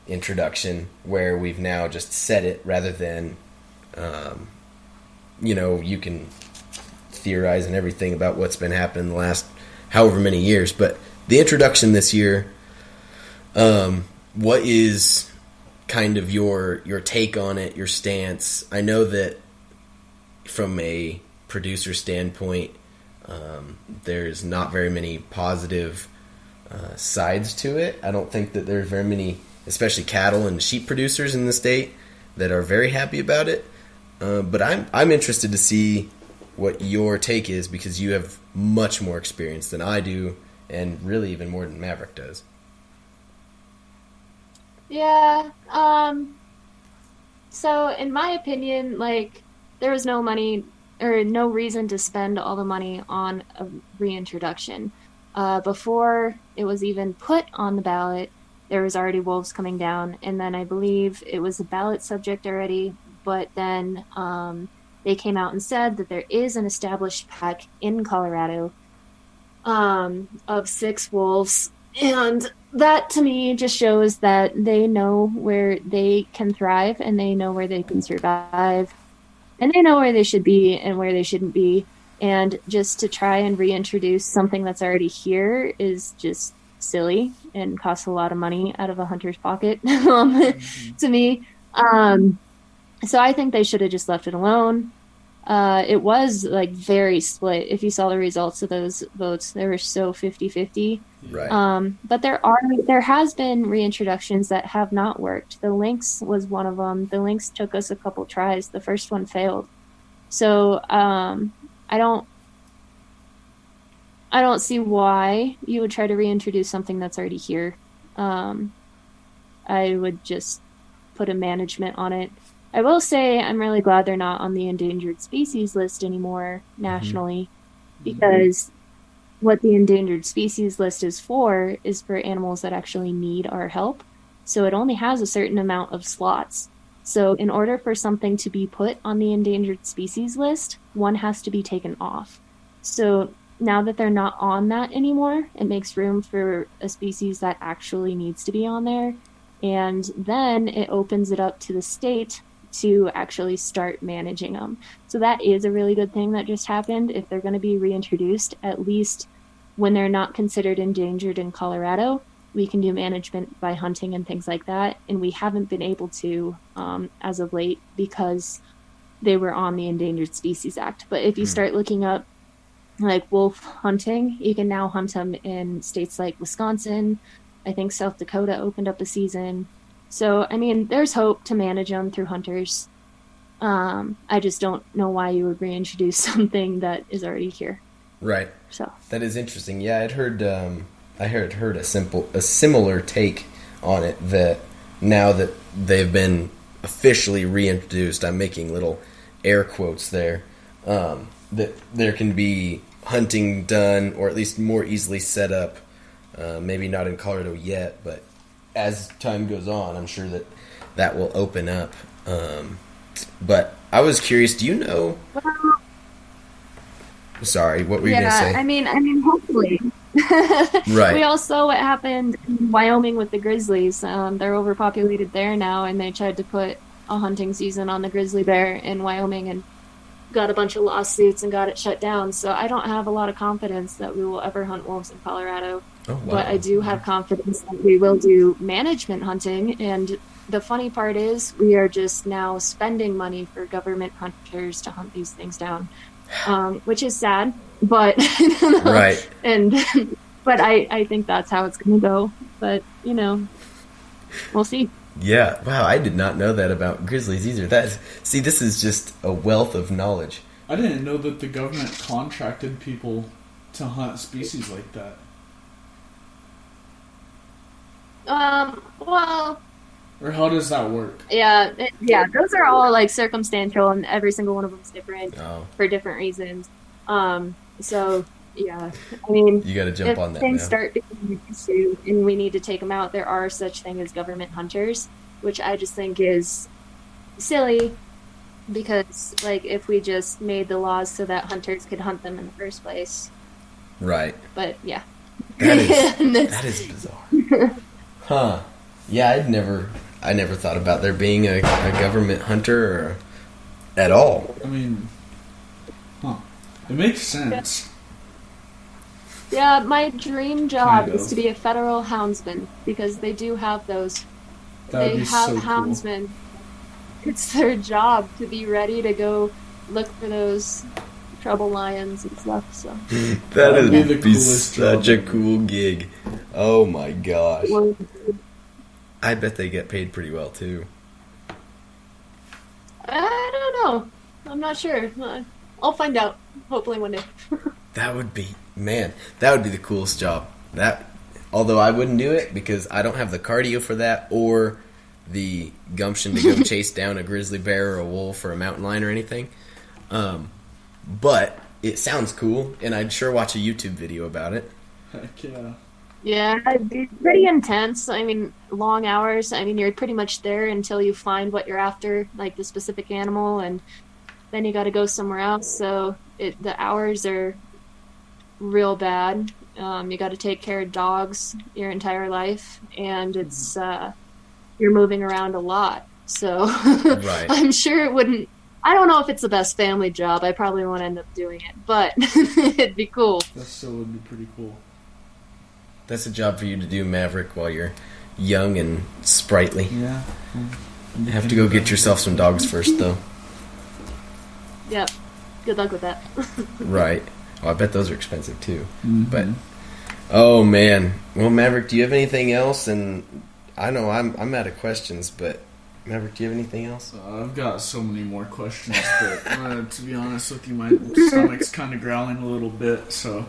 introduction, where we've now just said it rather than, you can theorize and everything about what's been happening the last however many years, but the introduction this year, what is kind of your take on it, your stance? I know that from a producer standpoint, there's not very many positive sides to it. I don't think that there's very many, especially cattle and sheep producers in the state, that are very happy about it. But I'm interested to see what your take is, because you have much more experience than I do, and really even more than Maverick does. Yeah. So in my opinion, like, there was no money or no reason to spend all the money on a reintroduction. Before it was even put on the ballot, there was already wolves coming down, and then I believe it was a ballot subject already, but then they came out and said that there is an established pack in Colorado of 6 wolves, and that to me just shows that they know where they can thrive, and they know where they can survive, and they know where they should be and where they shouldn't be. And just to try and reintroduce something that's already here is just silly and costs a lot of money out of a hunter's pocket to me. So I think they should have just left it alone. It was like very split. If you saw the results of those votes, they were so 50-50. Right. But there has been reintroductions that have not worked. The lynx was one of them. The lynx took us a couple tries. The first one failed. So I don't see why you would try to reintroduce something that's already here. I would just put a management on it. I will say I'm really glad they're not on the endangered species list anymore nationally, because what the endangered species list is for animals that actually need our help. So it only has a certain amount of slots. So in order for something to be put on the endangered species list, one has to be taken off. So now that they're not on that anymore, it makes room for a species that actually needs to be on there. And then it opens it up to the state to actually start managing them. So that is a really good thing that just happened. If they're going to be reintroduced, at least when they're not considered endangered in Colorado, we can do management by hunting and things like that. And we haven't been able to as of late, because they were on the Endangered Species Act. But if you start looking up like wolf hunting, you can now hunt them in states like Wisconsin. I think South Dakota opened up a season. So, I mean, there's hope to manage them through hunters. I just don't know why you would reintroduce something that is already here. Right. So that is interesting. Yeah, I'd heard a similar take on it, that now that they've been officially reintroduced, I'm making little air quotes there, that there can be hunting done, or at least more easily set up. Maybe not in Colorado yet, but as time goes on, I'm sure that will open up. But I was curious, do you know? Sorry, what were you going to say? I mean, hopefully. Right. We all saw what happened in Wyoming with the grizzlies. They're overpopulated there now, and they tried to put a hunting season on the grizzly bear in Wyoming and got a bunch of lawsuits and got it shut down. So I don't have a lot of confidence that we will ever hunt wolves in Colorado. Oh, wow. But I do have confidence that we will do management hunting. And the funny part is we are just now spending money for government hunters to hunt these things down, which is sad. But right. But I think that's how it's going to go. But, we'll see. Yeah, wow, I did not know that about grizzlies either. See, this is just a wealth of knowledge. I didn't know that the government contracted people to hunt species like that. Well, Or how does that work? yeah, those are all like circumstantial, and every single one of them is different for different reasons. So yeah, I mean, You got to jump if on that things now. start becoming an issue and we need to take them out, there are such thing as government hunters, which I just think is silly. Because, like, if we just made the laws so that hunters could hunt them in the first place. Right. But, yeah. That is bizarre. Huh. Yeah, I never thought about there being a government hunter at all. I mean, it makes sense. Yeah, my dream job Kind is of. to be a federal houndsman, because they do have those. That would They be have so cool. houndsmen. It's their job to be ready to go look for those trouble lions and stuff, so. That would be the would be coolest such job a ever. cool gig. Oh my gosh. Well, I bet they get paid pretty well too. I don't know. I'm not sure. I'll find out, hopefully one day. That would be the coolest job. Although I wouldn't do it because I don't have the cardio for that or the gumption to go chase down a grizzly bear or a wolf or a mountain lion or anything. But it sounds cool, and I'd sure watch a YouTube video about it. Heck yeah. Yeah, it'd be pretty intense. I mean, long hours. I mean, you're pretty much there until you find what you're after, like the specific animal, and then you got to go somewhere else. So the hours are real bad. You got to take care of dogs your entire life, and it's you're moving around a lot. So Right. I'm sure it wouldn't. I don't know if it's the best family job. I probably won't end up doing it, but it'd be cool. That still would be pretty cool. That's a job for you to do, Maverick, while you're young and sprightly. Yeah. You have to go get yourself some dogs first, though. Yep. Good luck with that. Right. Oh, I bet those are expensive, too. Mm-hmm. But, oh, man. Well, Maverick, do you have anything else? And I know I'm out of questions, but Maverick, do you have anything else? I've got so many more questions, but to be honest with you, my stomach's kind of growling a little bit, so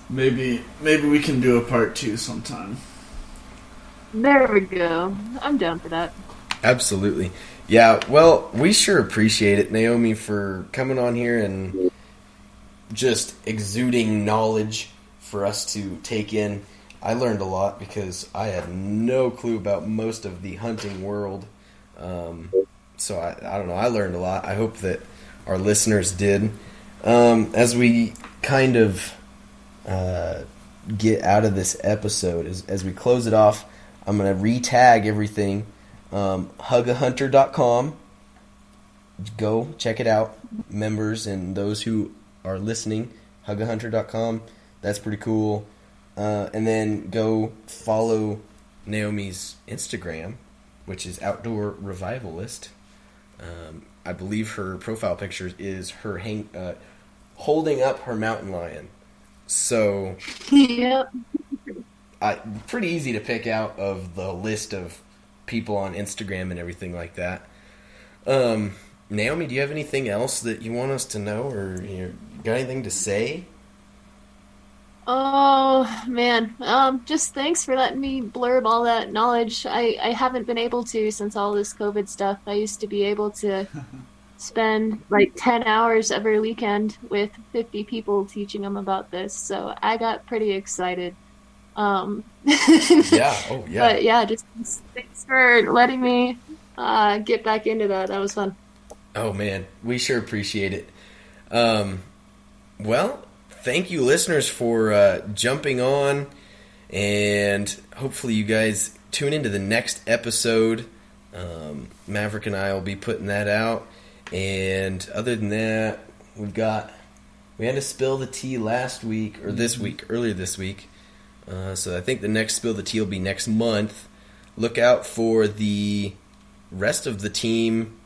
maybe we can do a part 2 sometime. There we go. I'm down for that. Absolutely. Yeah, well, we sure appreciate it, Naomi, for coming on here and just exuding knowledge for us to take in. I learned a lot because I had no clue about most of the hunting world. So I don't know. I learned a lot. I hope that our listeners did. As we kind of get out of this episode, as we close it off, I'm going to re-tag everything. Hugahunter.com. Go check it out. Members and those who are listening, hugahunter.com. That's pretty cool. And then go follow Naomi's Instagram, which is Outdoor Revivalist. I believe her profile picture is her holding up her mountain lion. So, Yep. pretty easy to pick out of the list of people on Instagram and everything like that. Naomi, do you have anything else that you want us to know, or you got anything to say? Oh, man. Just thanks for letting me blurb all that knowledge. I haven't been able to since all this COVID stuff. I used to be able to spend like 10 hours every weekend with 50 people teaching them about this. So I got pretty excited. Yeah. Oh, yeah. But yeah, just thanks for letting me get back into that. That was fun. Oh, man. We sure appreciate it. Well, thank you, listeners, for jumping on, and hopefully you guys tune into the next episode. Maverick and I will be putting that out, and other than that, we had to spill the tea last week, or this week, earlier this week, so I think the next spill the tea will be next month. Look out for the rest of the team.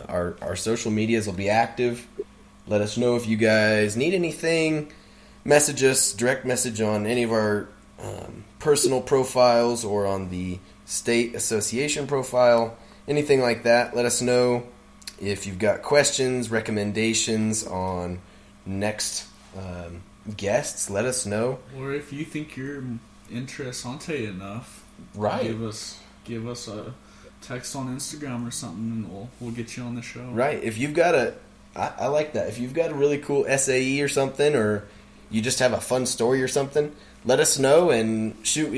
Our social medias will be active. Let us know if you guys need anything. Message us, direct message on any of our personal profiles or on the state association profile, anything like that. Let us know if you've got questions, recommendations on next guests. Let us know. Or if you think you're interessante enough, Right. Give us a text on Instagram or something, and we'll get you on the show. Right. If you've got I like that. If you've got a really cool SAE or something, or you just have a fun story or something, let us know. And shoot,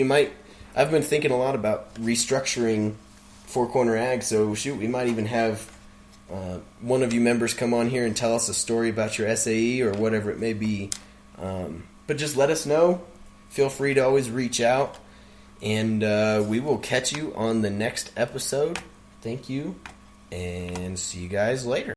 I've been thinking a lot about restructuring Four Corner Ag, so shoot, we might even have one of you members come on here and tell us a story about your SAE or whatever it may be. But just let us know. Feel free to always reach out, and we will catch you on the next episode. Thank you, and see you guys later.